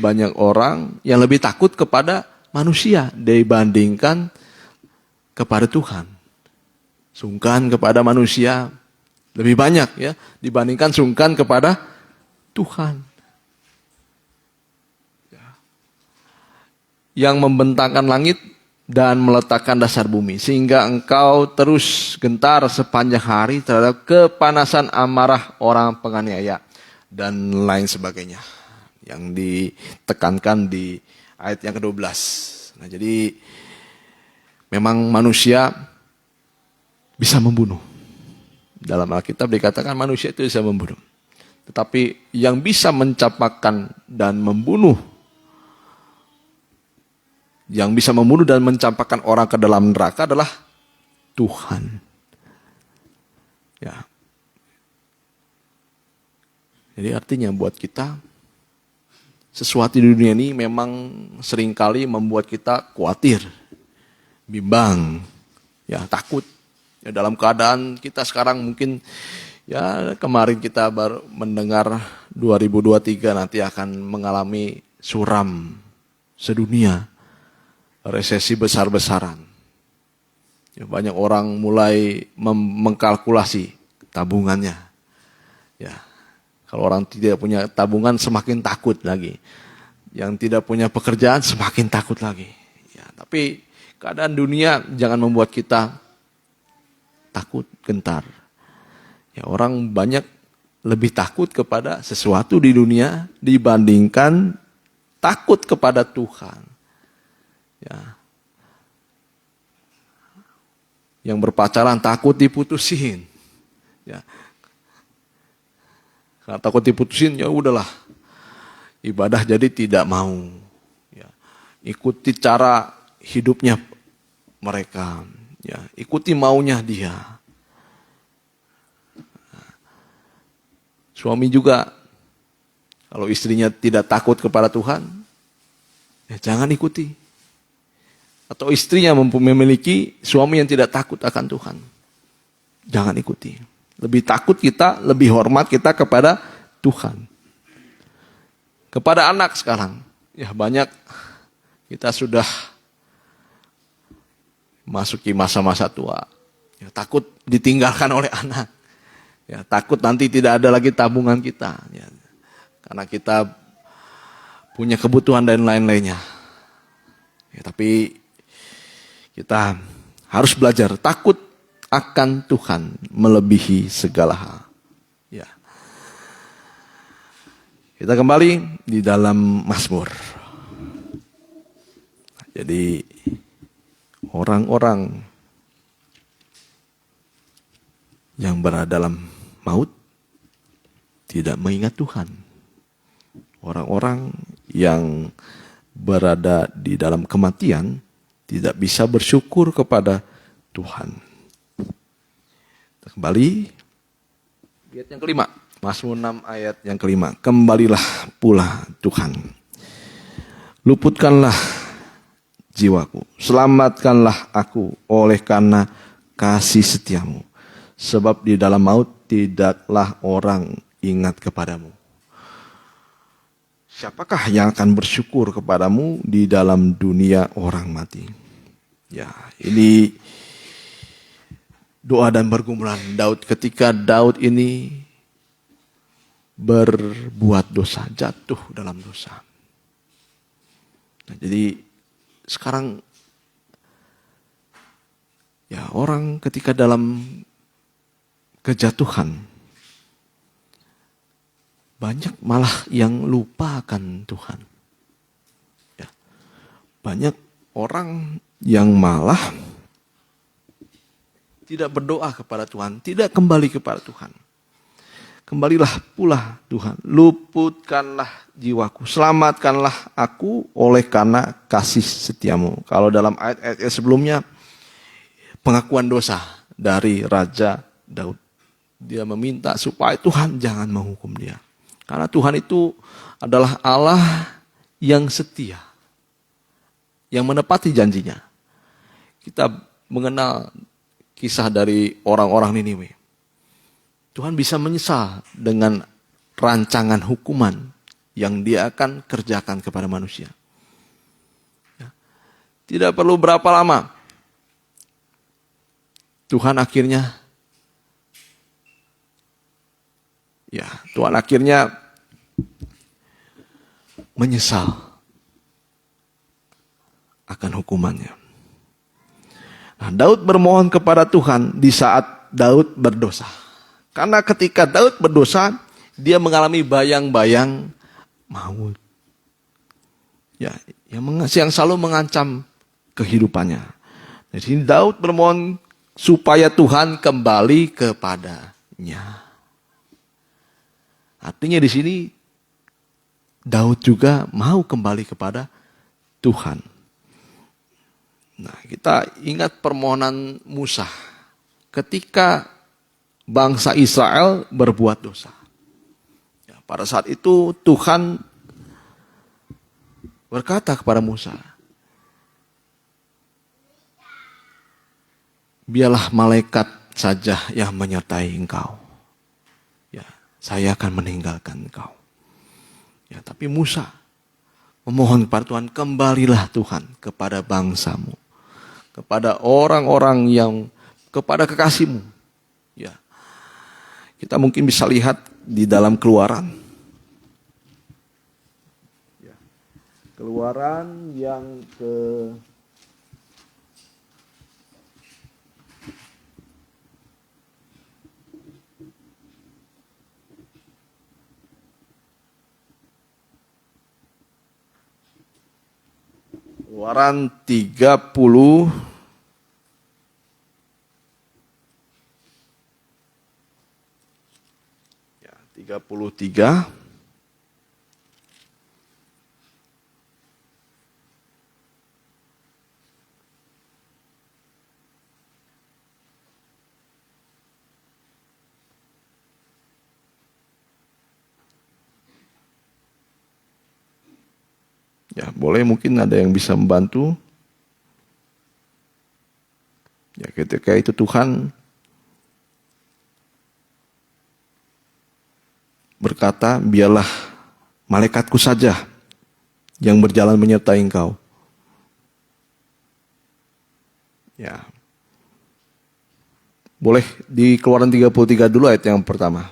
banyak orang yang lebih takut kepada manusia dibandingkan kepada Tuhan. Sungkan kepada manusia lebih banyak ya dibandingkan sungkan kepada Tuhan. Yang membentangkan langit dan meletakkan dasar bumi sehingga engkau terus gentar sepanjang hari terhadap kepanasan amarah orang penganiaya dan lain sebagainya. Yang ditekankan di ayat yang ke-12. Nah, jadi memang manusia bisa membunuh. Dalam Alkitab dikatakan manusia itu bisa membunuh. Tetapi yang bisa mencampakkan dan membunuh, yang bisa membunuh dan mencampakkan orang ke dalam neraka adalah Tuhan. Ya. Jadi artinya buat kita, sesuatu di dunia ini memang seringkali membuat kita khawatir, bimbang, ya takut. Ya, dalam keadaan kita sekarang mungkin ya kemarin kita baru mendengar 2023 nanti akan mengalami suram sedunia, resesi besar-besaran. Ya, banyak orang mulai mengkalkulasi tabungannya. Ya, kalau orang tidak punya tabungan semakin takut lagi. Yang tidak punya pekerjaan semakin takut lagi. Ya, tapi keadaan dunia jangan membuat kita takut, gentar. Ya, orang banyak lebih takut kepada sesuatu di dunia dibandingkan takut kepada Tuhan. Ya. Yang berpacaran takut diputusin. Ya. Karena takut diputusin, ya udahlah. Ibadah jadi tidak mau. Ya. Ikuti cara hidupnya mereka. Ya, ikuti maunya dia. Suami juga, kalau istrinya tidak takut kepada Tuhan, ya jangan ikuti. Atau istrinya memiliki suami yang tidak takut akan Tuhan, jangan ikuti. Lebih takut kita, lebih hormat kita kepada Tuhan. Kepada anak sekarang, ya banyak kita sudah masuki masa-masa tua. Ya, takut ditinggalkan oleh anak. Ya, takut nanti tidak ada lagi tabungan kita. Ya, karena kita punya kebutuhan dan lain-lainnya. Ya, tapi kita harus belajar takut akan Tuhan melebihi segala hal. Ya. Kita kembali di dalam Mazmur. Jadi orang-orang yang berada dalam maut tidak mengingat Tuhan. Orang-orang yang berada di dalam kematian tidak bisa bersyukur kepada Tuhan. Kembali ayat yang kelima, Mazmur 6 ayat yang kelima. Kembalilah pula Tuhan, luputkanlah jiwaku, selamatkanlah aku oleh karena kasih setiamu. Sebab di dalam maut tidaklah orang ingat kepadamu. Siapakah yang akan bersyukur kepadamu di dalam dunia orang mati? Ya, ini doa dan pergumulan Daud ketika Daud ini berbuat dosa, jatuh dalam dosa. Nah, jadi sekarang ya orang ketika dalam kejatuhan banyak malah yang lupa akan Tuhan. Ya. Banyak orang yang malah tidak berdoa kepada Tuhan, tidak kembali kepada Tuhan. Kembalilah pula Tuhan, luputkanlah jiwaku, selamatkanlah aku oleh karena kasih setiamu. Kalau dalam ayat-ayat sebelumnya, pengakuan dosa dari Raja Daud. Dia meminta supaya Tuhan jangan menghukum dia. Karena Tuhan itu adalah Allah yang setia, yang menepati janjinya. Kita mengenal kisah dari orang-orang Niniwe. Tuhan bisa menyesal dengan rancangan hukuman yang dia akan kerjakan kepada manusia. Ya. Tidak perlu berapa lama, Tuhan akhirnya menyesal akan hukumannya. Nah, Daud bermohon kepada Tuhan di saat Daud berdosa. Karena ketika Daud berdosa, dia mengalami bayang-bayang maut. Ya, yang selalu mengancam kehidupannya. Di sini Daud bermohon supaya Tuhan kembali kepadanya. Artinya di sini Daud juga mau kembali kepada Tuhan. Nah, kita ingat permohonan Musa ketika bangsa Israel berbuat dosa. Ya, pada saat itu Tuhan berkata kepada Musa, biarlah malaikat saja yang menyertai engkau. Ya, saya akan meninggalkan engkau. Ya, tapi Musa memohon kepada Tuhan, kembalilah Tuhan kepada bangsamu, kepada orang-orang yang, kepada kekasihmu. Ya, kita mungkin bisa lihat di dalam Keluaran. Ya. Keluaran yang ke Keluaran 30 ya, 33. Ya, boleh mungkin ada yang bisa membantu. Ya, ketika itu Tuhan berkata, biarlah malaikatku saja yang berjalan menyertai engkau. Ya. Boleh di Keluaran 33 dulu ayat yang pertama.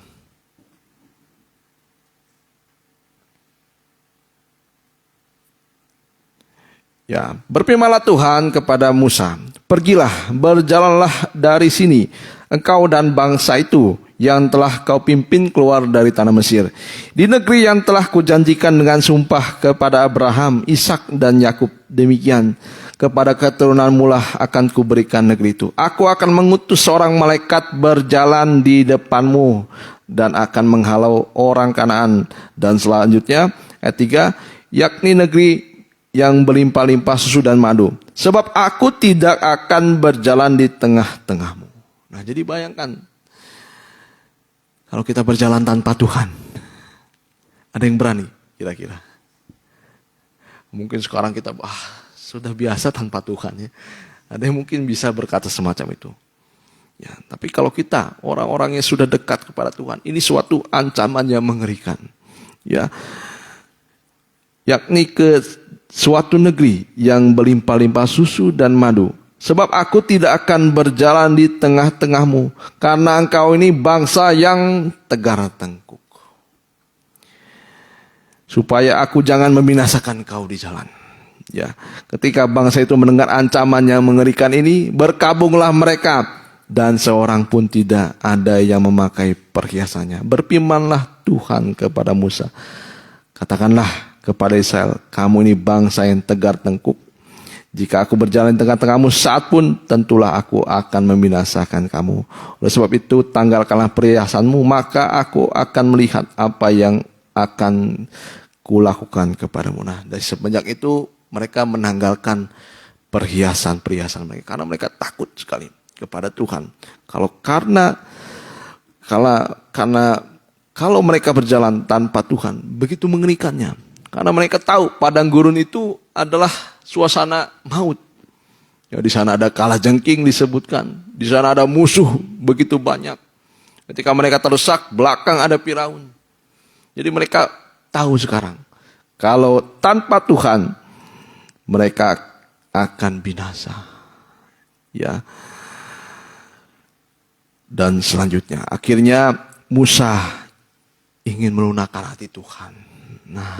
Ya, berfirmanlah Tuhan kepada Musa, pergilah, berjalanlah dari sini, engkau dan bangsa itu yang telah kau pimpin keluar dari tanah Mesir, di negeri yang telah kujanjikan dengan sumpah kepada Abraham, Ishak dan Yakub. Demikian kepada keturunanmu lah akan kuberikan negeri itu. Aku akan mengutus seorang malaikat berjalan di depanmu dan akan menghalau orang Kanaan. Dan selanjutnya ayat 3, yakni negeri yang berlimpah-limpah susu dan madu. Sebab aku tidak akan berjalan di tengah-tengahmu. Nah, jadi bayangkan, kalau kita berjalan tanpa Tuhan, ada yang berani kira-kira? Mungkin sekarang kita sudah biasa tanpa Tuhan ya. Ada yang mungkin bisa berkata semacam itu. Ya, tapi kalau kita orang-orang yang sudah dekat kepada Tuhan, ini suatu ancaman yang mengerikan. Ya, yakni ke suatu negeri yang berlimpah-limpah susu dan madu. Sebab aku tidak akan berjalan di tengah-tengahmu, karena engkau ini bangsa yang tegar tengkuk. Supaya aku jangan membinasakan kau di jalan. Ya, ketika bangsa itu mendengar ancaman yang mengerikan ini, berkabunglah mereka, dan seorang pun tidak ada yang memakai perhiasannya. Berfirmanlah Tuhan kepada Musa, katakanlah kepada Israel, kamu ini bangsa yang tegar tengkuk. Jika aku berjalan di tengah-tengahmu saat pun, tentulah aku akan membinasakan kamu. Oleh sebab itu, tanggalkanlah perhiasanmu, maka aku akan melihat apa yang akan kulakukan kepadamu. Nah, dari semenjak itu mereka menanggalkan perhiasan-perhiasan mereka, karena mereka takut sekali kepada Tuhan. Kalau mereka berjalan tanpa Tuhan, begitu mengerikannya. Karena mereka tahu padang gurun itu adalah suasana maut. Ya, di sana ada kalajengking disebutkan. Di sana ada musuh begitu banyak. Ketika mereka terdesak, belakang ada Firaun. Jadi mereka tahu sekarang, kalau tanpa Tuhan, mereka akan binasa. Ya. Dan selanjutnya, akhirnya Musa ingin melunakkan hati Tuhan. Nah,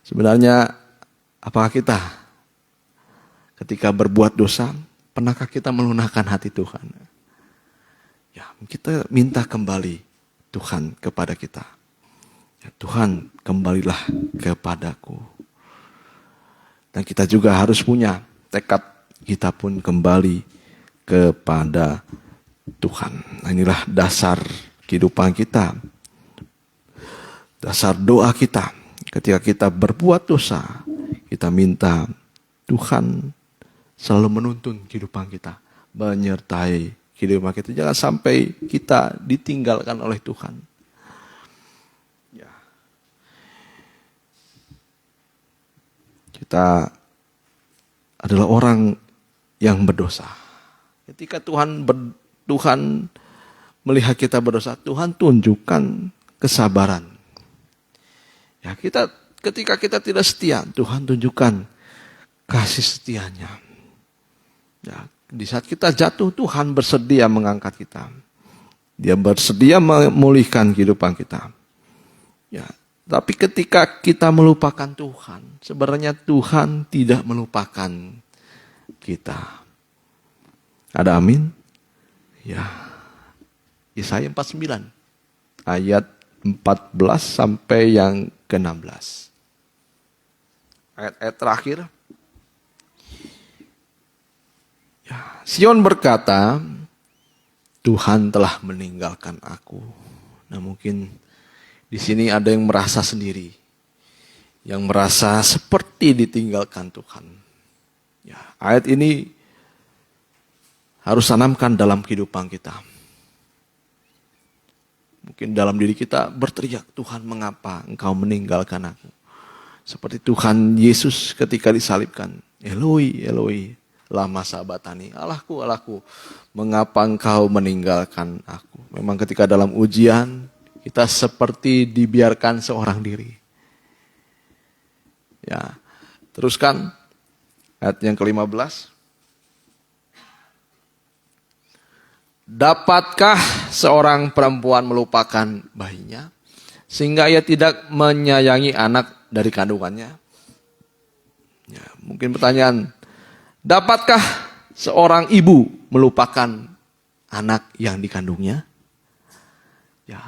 sebenarnya apakah kita ketika berbuat dosa, pernahkah kita melunakkan hati Tuhan? Ya, kita minta kembali Tuhan kepada kita. Ya, Tuhan, kembalilah kepadaku. Dan kita juga harus punya tekad, kita pun kembali kepada Tuhan. Nah, inilah dasar kehidupan kita. Dasar doa kita. Ketika kita berbuat dosa, kita minta Tuhan selalu menuntun kehidupan kita, menyertai kehidupan kita. Jangan sampai kita ditinggalkan oleh Tuhan. Ya. Kita adalah orang yang berdosa. Ketika Tuhan melihat kita berdosa, Tuhan tunjukkan kesabaran. Ya, ketika kita tidak setia, Tuhan tunjukkan kasih setianya. Ya, di saat kita jatuh, Tuhan bersedia mengangkat kita. Dia bersedia memulihkan kehidupan kita. Ya, tapi ketika kita melupakan Tuhan, sebenarnya Tuhan tidak melupakan kita. Ada amin? Ya. Yesaya 49 ayat 14 sampai yang ke-16. Ayat-ayat terakhir. Ya, Sion berkata, Tuhan telah meninggalkan aku. Nah, mungkin di sini ada yang merasa sendiri, yang merasa seperti ditinggalkan Tuhan. Ya, ayat ini harus tanamkan dalam kehidupan kita. Mungkin dalam diri kita berteriak, Tuhan, mengapa engkau meninggalkan aku? Seperti Tuhan Yesus ketika disalibkan. Eloi, Eloi, lama sabatani. Allahku, Allahku, mengapa engkau meninggalkan aku? Memang ketika dalam ujian, kita seperti dibiarkan seorang diri. Ya, teruskan ayat yang ke-15. Dapatkah seorang perempuan melupakan bayinya sehingga ia tidak menyayangi anak dari kandungannya? Ya, mungkin pertanyaan, dapatkah seorang ibu melupakan anak yang dikandungnya? Ya,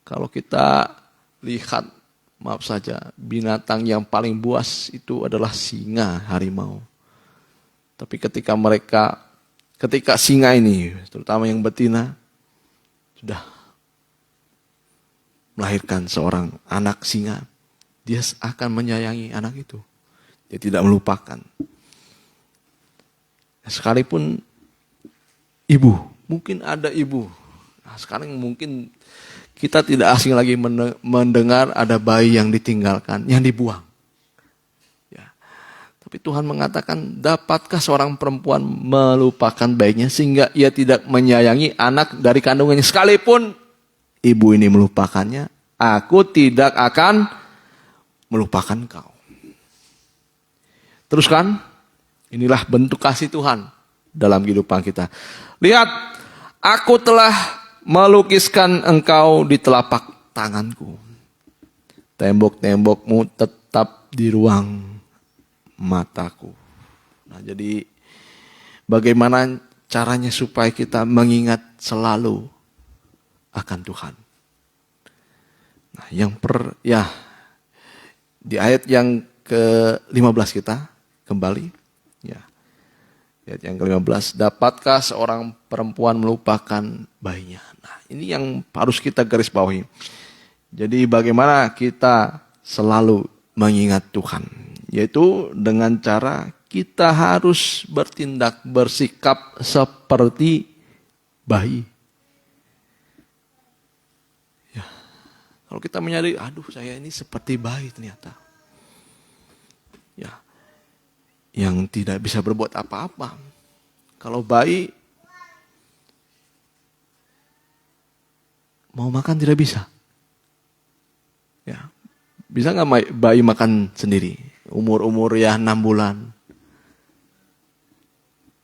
kalau kita lihat, maaf saja, binatang yang paling buas itu adalah singa, harimau. Tapi ketika singa ini, terutama yang betina, sudah melahirkan seorang anak singa, dia akan menyayangi anak itu. Dia tidak melupakan. Sekalipun ibu, mungkin ada ibu. Nah, sekarang mungkin kita tidak asing lagi mendengar ada bayi yang ditinggalkan, yang dibuang. Tapi Tuhan mengatakan, dapatkah seorang perempuan melupakan bayinya sehingga ia tidak menyayangi anak dari kandungannya? Sekalipun ibu ini melupakannya, aku tidak akan melupakan kau. Teruskan, inilah bentuk kasih Tuhan dalam kehidupan kita. Lihat, aku telah melukiskan engkau di telapak tanganku. Tembok-tembokmu tetap di ruang mataku. Nah, jadi bagaimana caranya supaya kita mengingat selalu akan Tuhan? Nah, di ayat yang ke-15 kita kembali. Ayat yang ke-15, dapatkah seorang perempuan melupakan bayinya? Nah, ini yang harus kita garis bawahi. Jadi bagaimana kita selalu mengingat Tuhan, yaitu dengan cara kita harus bertindak, bersikap seperti bayi. Ya. Kalau kita menyadari, aduh saya ini seperti bayi ternyata. Ya. Yang tidak bisa berbuat apa-apa. Kalau bayi mau makan tidak bisa. Ya, bisa nggak bayi makan sendiri? Umur ya 6 bulan.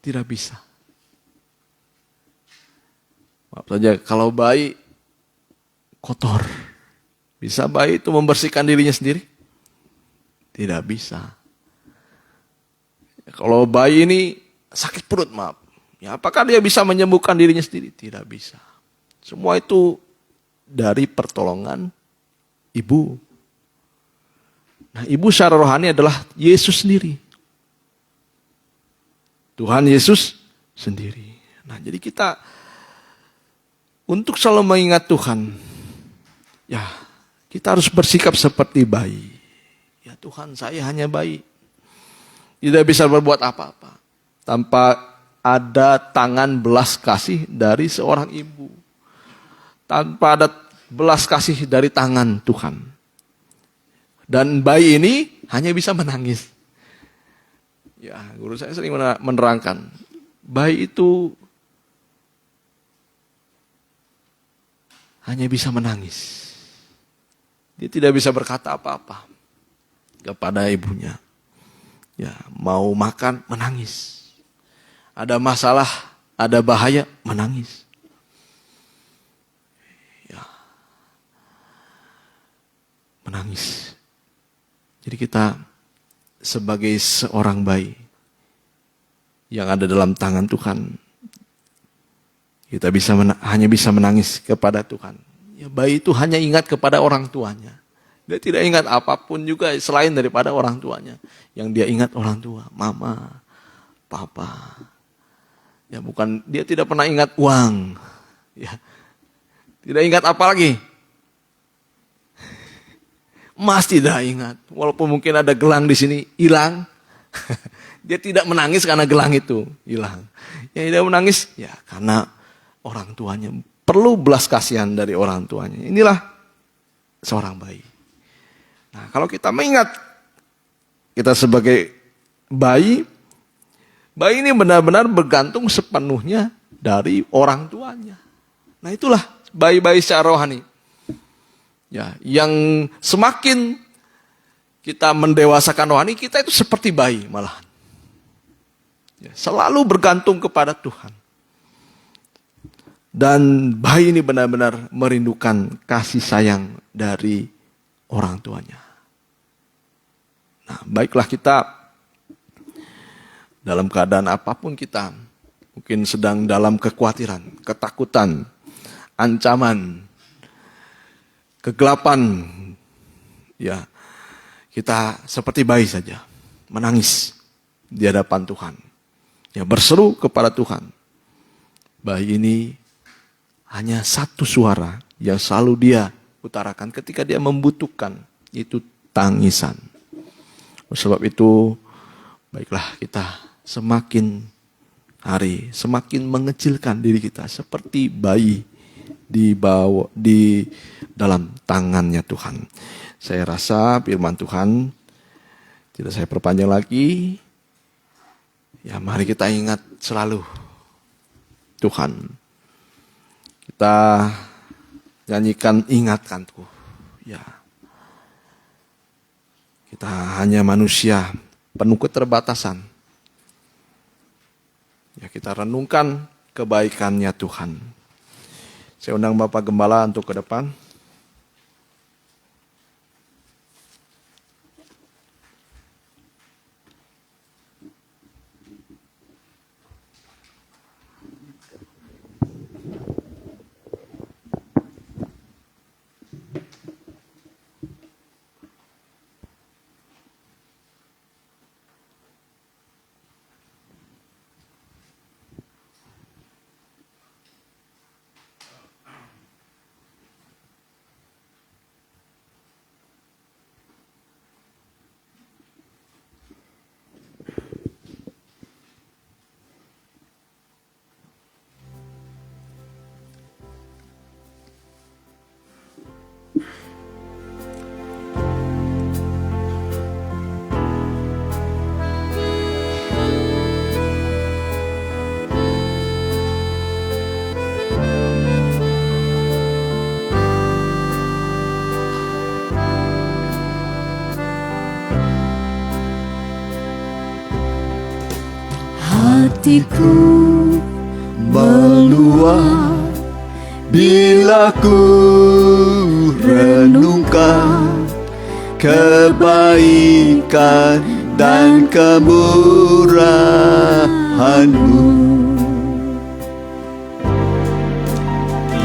Tidak bisa. Maaf saja, kalau bayi kotor, bisa bayi itu membersihkan dirinya sendiri? Tidak bisa. Kalau bayi ini sakit perut, maaf. Ya, apakah dia bisa menyembuhkan dirinya sendiri? Tidak bisa. Semua itu dari pertolongan ibu. Nah, ibu secara rohani adalah Yesus sendiri. Tuhan Yesus sendiri. Nah, jadi kita untuk selalu mengingat Tuhan, ya, kita harus bersikap seperti bayi. Ya Tuhan, saya hanya bayi. Tidak bisa berbuat apa-apa tanpa ada tangan belas kasih dari seorang ibu. Tanpa ada belas kasih dari tangan Tuhan. Dan bayi ini hanya bisa menangis. Ya, guru saya sering menerangkan, bayi itu hanya bisa menangis. Dia tidak bisa berkata apa-apa kepada ibunya. Ya, mau makan, menangis. Ada masalah, ada bahaya, menangis. Ya. Menangis. Jadi kita sebagai seorang bayi yang ada dalam tangan Tuhan, kita hanya bisa menangis kepada Tuhan. Ya, bayi itu hanya ingat kepada orang tuanya. Dia tidak ingat apapun juga selain daripada orang tuanya. Yang dia ingat orang tua, mama, papa. Ya, dia tidak pernah ingat uang. Ya. Tidak ingat apa lagi? Emas tidak ingat. Walaupun mungkin ada gelang di sini hilang. Dia tidak menangis karena gelang itu hilang. Yang dia menangis ya karena orang tuanya. Perlu belas kasihan dari orang tuanya. Inilah seorang bayi. Nah, kalau kita mengingat kita sebagai bayi ini benar-benar bergantung sepenuhnya dari orang tuanya. Nah, itulah bayi-bayi secara rohani. Ya, yang semakin kita mendewasakan rohani, kita itu seperti bayi malahan. Ya, selalu bergantung kepada Tuhan. Dan bayi ini benar-benar merindukan kasih sayang dari orang tuanya. Nah, baiklah kita dalam keadaan apapun kita, mungkin sedang dalam kekhawatiran, ketakutan, ancaman, kegelapan, ya kita seperti bayi saja, menangis di hadapan Tuhan, ya berseru kepada Tuhan. Bayi ini hanya satu suara yang selalu dia utarakan ketika dia membutuhkan, itu tangisan. Sebab itu, baiklah kita semakin hari, semakin mengecilkan diri kita seperti bayi di dalam tangannya Tuhan. Saya rasa firman Tuhan tidak saya perpanjang lagi. Ya, mari kita ingat selalu Tuhan. Kita nyanyikan ingatkanku. Ya. Kita hanya manusia penuh keterbatasan. Ya, kita renungkan kebaikannya Tuhan. Saya undang Bapak Gembala untuk ke depan. hatiku meluap bila ku renungkan kebaikan dan kemurahan-Mu.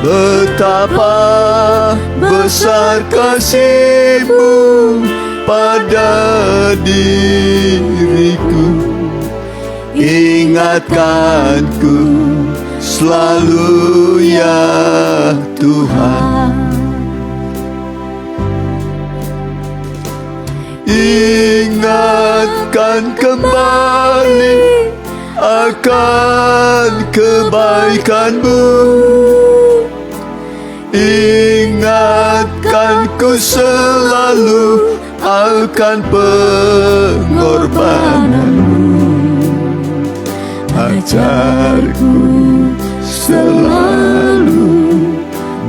Betapa besar kasih-Mu pada diriku, ingatkanku selalu ya Tuhan. Ingatkan kembali akan kebaikan-Mu, ingatkanku selalu akan pengorbanan-Mu. Ajarku selalu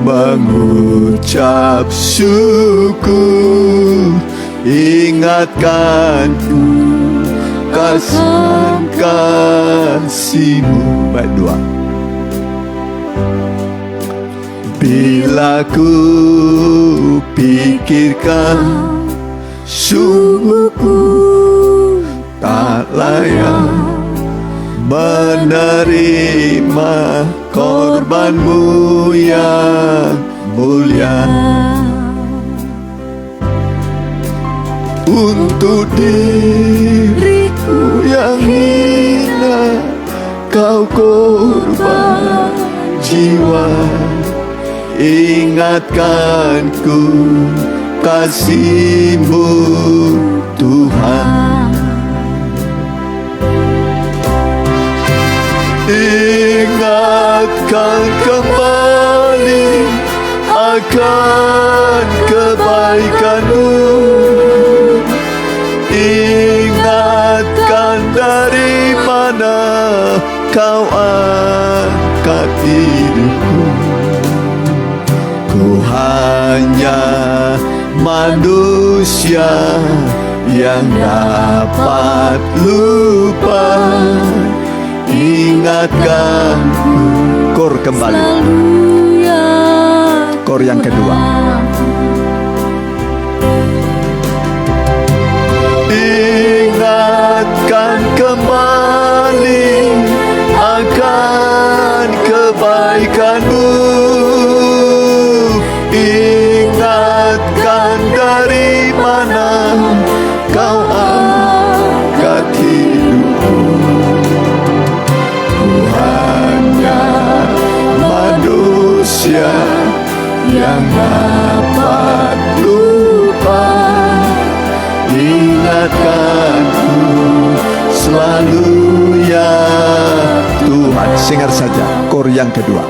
mengucap syukur, ingatkanku kasih-Mu. Baik, doa. Bila ku pikirkan sungguh ku tak layak menerima korban-Mu yang mulia. Untuk diriku yang hina Kau korban jiwa, ingatkanku kasih-Mu Tuhan. Ingatkan kembali akan kebaikan-Mu, ingatkan dari mana Kau angkat diriku. Ku hanya manusia yang dapat lupa, ingatkanku. Kor kembali, kor yang kedua. Ingatkan kembali akan kebaikan-Mu, ingatkan dari mana Kau angkat hidupku. Ku hanya manusia yang dapat lupa, ingatkanku selalu ya Tuhan. Dengar saja kor yang kedua.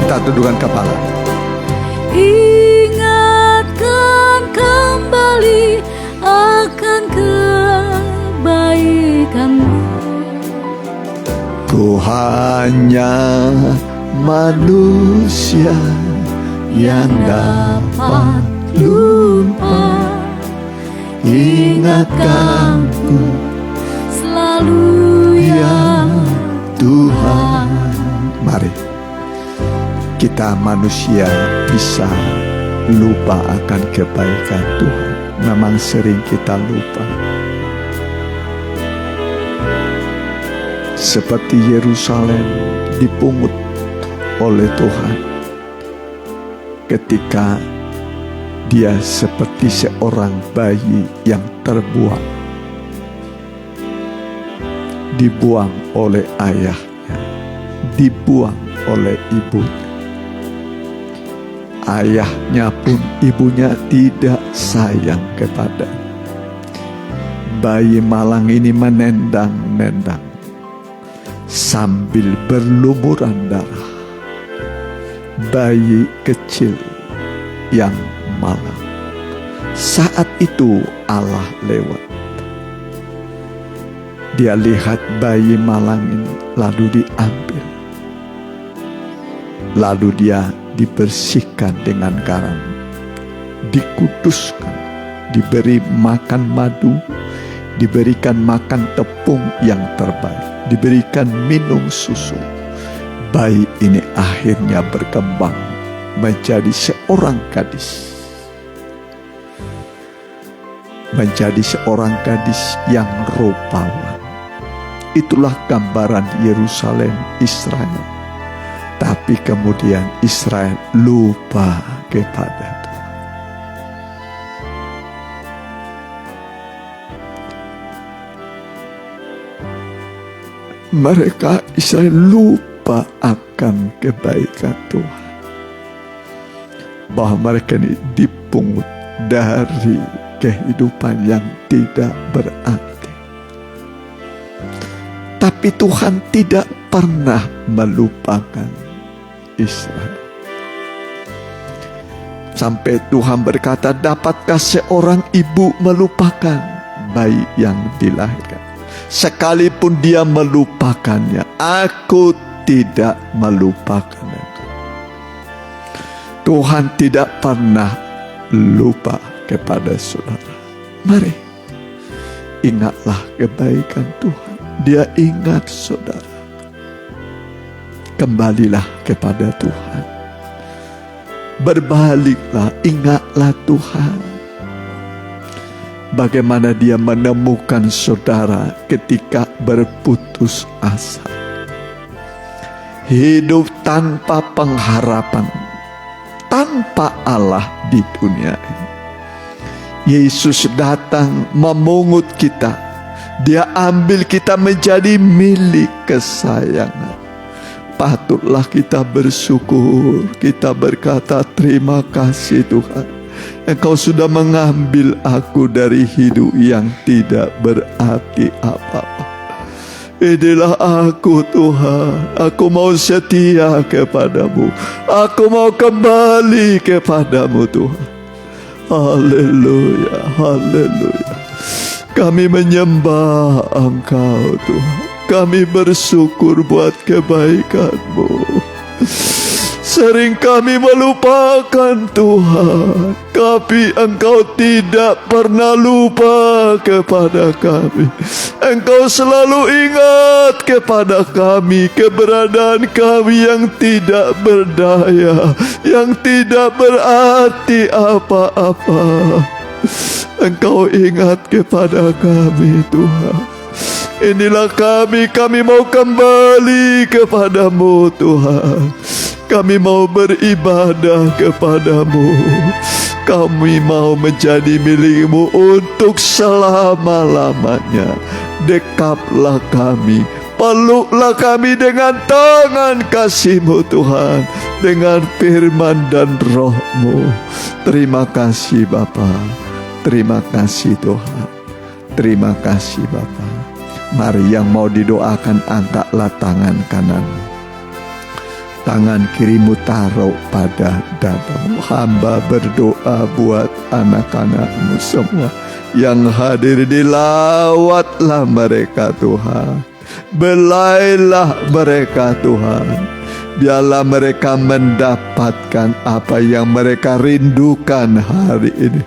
Kita tundukkan kepala. Ingatkan kembali akan kebaikan-Mu. Ku hanya manusia yang dapat lupa, ingatkanku selalu ya Tuhan. Mari kita manusia bisa lupa akan kebaikan Tuhan. Memang sering kita lupa. Seperti Yerusalem dipungut oleh Tuhan ketika dia seperti seorang bayi yang terbuang, dibuang oleh ayahnya, dibuang oleh ibunya. Ayahnya pun ibunya tidak sayang kepadanya. Bayi malang ini menendang-nendang sambil berlumuran darah. Bayi kecil yang malang. Saat itu Allah lewat. Dia lihat bayi malang ini, lalu diambil. Lalu dia dibersihkan dengan garam, dikuduskan, diberi makan madu, diberikan makan tepung yang terbaik. diberikan minum susu, bayi ini akhirnya berkembang menjadi seorang gadis. Menjadi seorang gadis yang rupawan. Itulah gambaran Yerusalem Israel. Tapi kemudian Israel lupa kepada Tuhan. Mereka Israel lupa akan kebaikan Tuhan. Bahwa mereka ini dipungut dari kehidupan yang tidak berarti. Tapi Tuhan tidak pernah melupakan Israel. Sampai Tuhan berkata, dapatkah seorang ibu melupakan bayi yang dilahirkan? Sekalipun dia melupakannya, aku tidak melupakan engkau. Tuhan tidak pernah lupa kepada saudara. Mari, ingatlah kebaikan Tuhan. Dia ingat saudara. Kembalilah kepada Tuhan. Berbaliklah, ingatlah Tuhan. Bagaimana dia menemukan saudara ketika berputus asa. Hidup tanpa pengharapan, tanpa Allah di dunia ini. Yesus datang memungut kita. Dia ambil kita menjadi milik kesayangan. Patutlah kita bersyukur. Kita berkata, terima kasih Tuhan. Engkau sudah mengambil aku dari hidup yang tidak berarti apa-apa. Inilah aku Tuhan. Aku mau setia kepadamu. Aku mau kembali kepadamu Tuhan. Haleluya, haleluya. Kami menyembah Engkau Tuhan. Kami bersyukur buat kebaikan-Mu. Sering kami melupakan Tuhan, tapi Engkau tidak pernah lupa kepada kami. Engkau selalu ingat kepada kami, keberadaan kami yang tidak berdaya, yang tidak berarti apa-apa. Engkau ingat kepada kami Tuhan. Inilah kami mau kembali kepadamu Tuhan. Kami mau beribadah kepadamu. Kami mau menjadi milikmu untuk selama-lamanya. Dekaplah kami, peluklah kami dengan tangan kasih-Mu Tuhan, dengan firman dan roh-Mu. Terima kasih Bapa. Terima kasih Tuhan. Terima kasih Bapa. Mari yang mau didoakan, angkatlah tangan kanan. Tangan kirimu taruh pada dadamu. Hamba berdoa buat anak-anakmu semua yang hadir, dilawatlah mereka Tuhan. Belailah mereka Tuhan. Biarlah mereka mendapatkan apa yang mereka rindukan hari ini.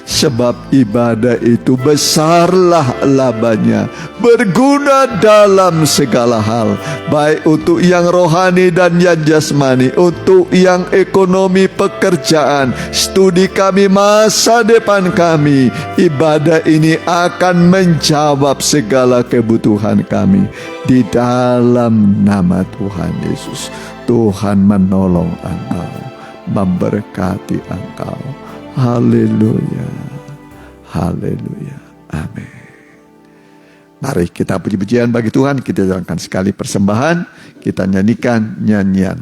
Sebab ibadah itu besarlah labanya, berguna dalam segala hal, baik untuk yang rohani dan yang jasmani, untuk yang ekonomi, pekerjaan, studi kami, masa depan kami. Ibadah ini akan menjawab segala kebutuhan kami. Di dalam nama Tuhan Yesus, Tuhan menolong engkau, memberkati engkau. Haleluya, haleluya, amin. Mari kita puji-pujian bagi Tuhan. Kita jalankan sekali persembahan. Kita nyanyikan nyanyian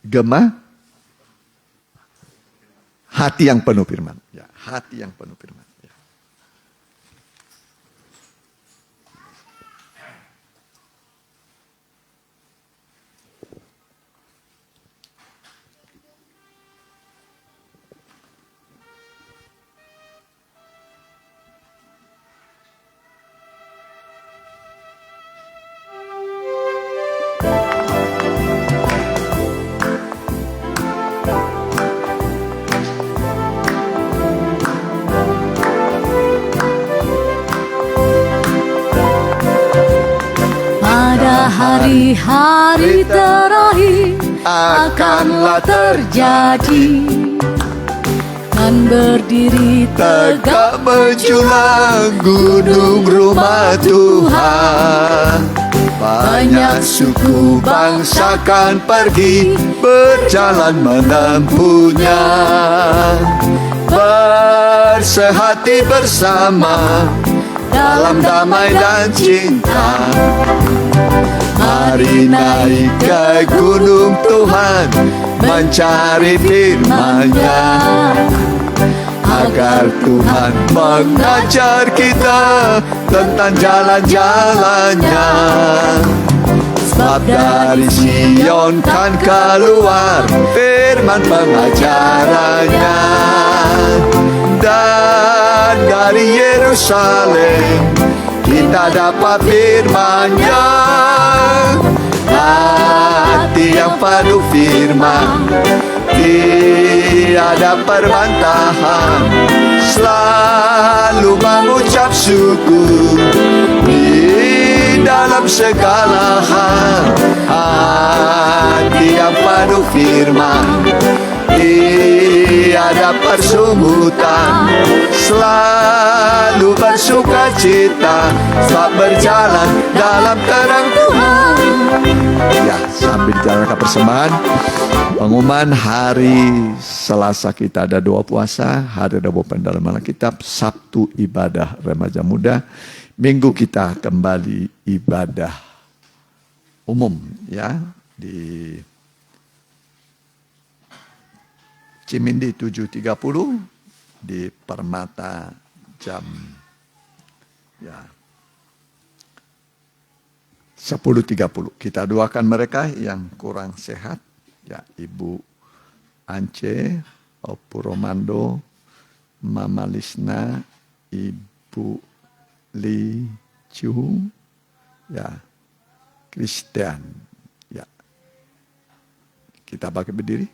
Gema hati yang penuh firman. Ya, hati yang penuh firman. hari-hari terakhir akanlah terjadi, kan berdiri tegak menjulang gunung rumah Tuhan. Banyak suku bangsa kan pergi berjalan menempuhnya, bersehati bersama dalam damai dan cinta. Mari naik ke gunung Tuhan, mencari firman-Nya, agar Tuhan mengajar kita tentang jalan-jalan-Nya. Sebab dari Sion kan keluar firman pengajarannya, dan dari Yerusalem kita dapat firman-Nya. Hati yang penuh firman, tiada perbantahan, selalu mengucap syukur di dalam segala hal. Hati yang penuh firman, tiada persungutan, selalu bersuka cita, sebab berjalan dalam terang Tuhan. Ya, sambil jalankan persembahan, pengumuman hari Selasa kita ada doa puasa, hari Rabu pendalaman Alkitab, Sabtu ibadah remaja muda, Minggu kita kembali ibadah umum ya di Cimindi 7.30, di Permata jam 10.30. Kita doakan mereka yang kurang sehat, ya Ibu Ance, Opu Romando, Mama Lisna, Ibu Li Chu, ya Christian, ya. Kita pakai berdiri.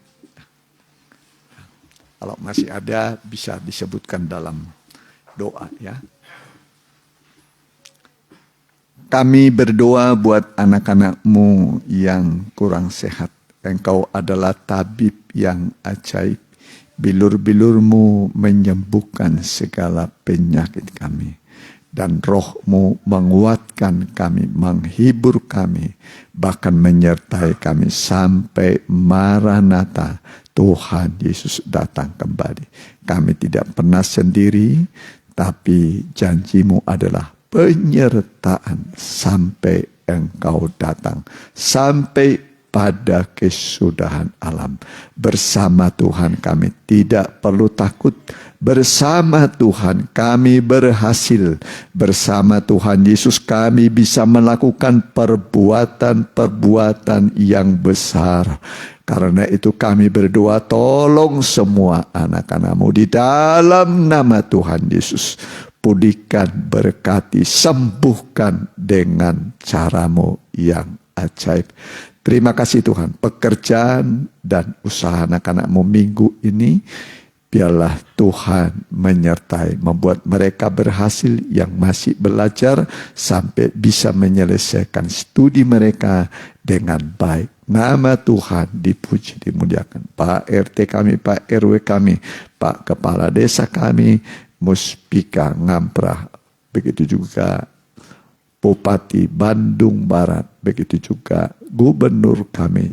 Kalau masih ada bisa disebutkan dalam doa ya. Kami berdoa buat anak-anakmu yang kurang sehat. Engkau adalah tabib yang ajaib. Bilur-bilurmu menyembuhkan segala penyakit kami. Dan rohmu menguatkan kami, menghibur kami, bahkan menyertai kami sampai Maranatha, Tuhan Yesus datang kembali. Kami tidak pernah sendiri, tapi janjimu adalah penyertaan sampai engkau datang, sampai pada kesudahan alam. Bersama Tuhan kami tidak perlu takut. Bersama Tuhan kami berhasil. Bersama Tuhan Yesus kami bisa melakukan perbuatan-perbuatan yang besar. Karena itu kami berdoa, tolong semua anak-anakmu di dalam nama Tuhan Yesus. Pulihkan, berkati, sembuhkan dengan caramu yang ajaib. Terima kasih Tuhan, pekerjaan dan usaha anak-anakmu minggu ini, biarlah Tuhan menyertai, membuat mereka berhasil yang masih belajar sampai bisa menyelesaikan studi mereka dengan baik. Nama Tuhan dipuji, dimuliakan. Pak RT kami, Pak RW kami, Pak Kepala Desa kami, Muspika Ngamprah, begitu juga Bupati Bandung Barat, begitu juga Gubernur kami,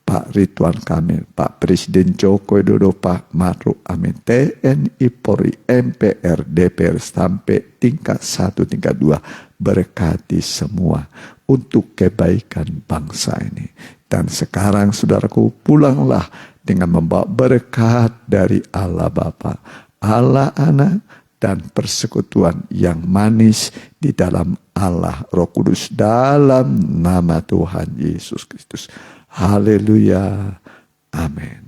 Pak Ridwan Kamil, Pak Presiden Joko Widodo, Pak Ma'ruf Amin, TNI, Polri, MPR, DPR sampai tingkat 1, tingkat 2, berkati semua untuk kebaikan bangsa ini. Dan sekarang saudaraku, pulanglah dengan membawa berkat dari Allah Bapa, Allah Anak, dan persekutuan yang manis di dalam Allah Roh Kudus, dalam nama Tuhan Yesus Kristus. Haleluya. Amin.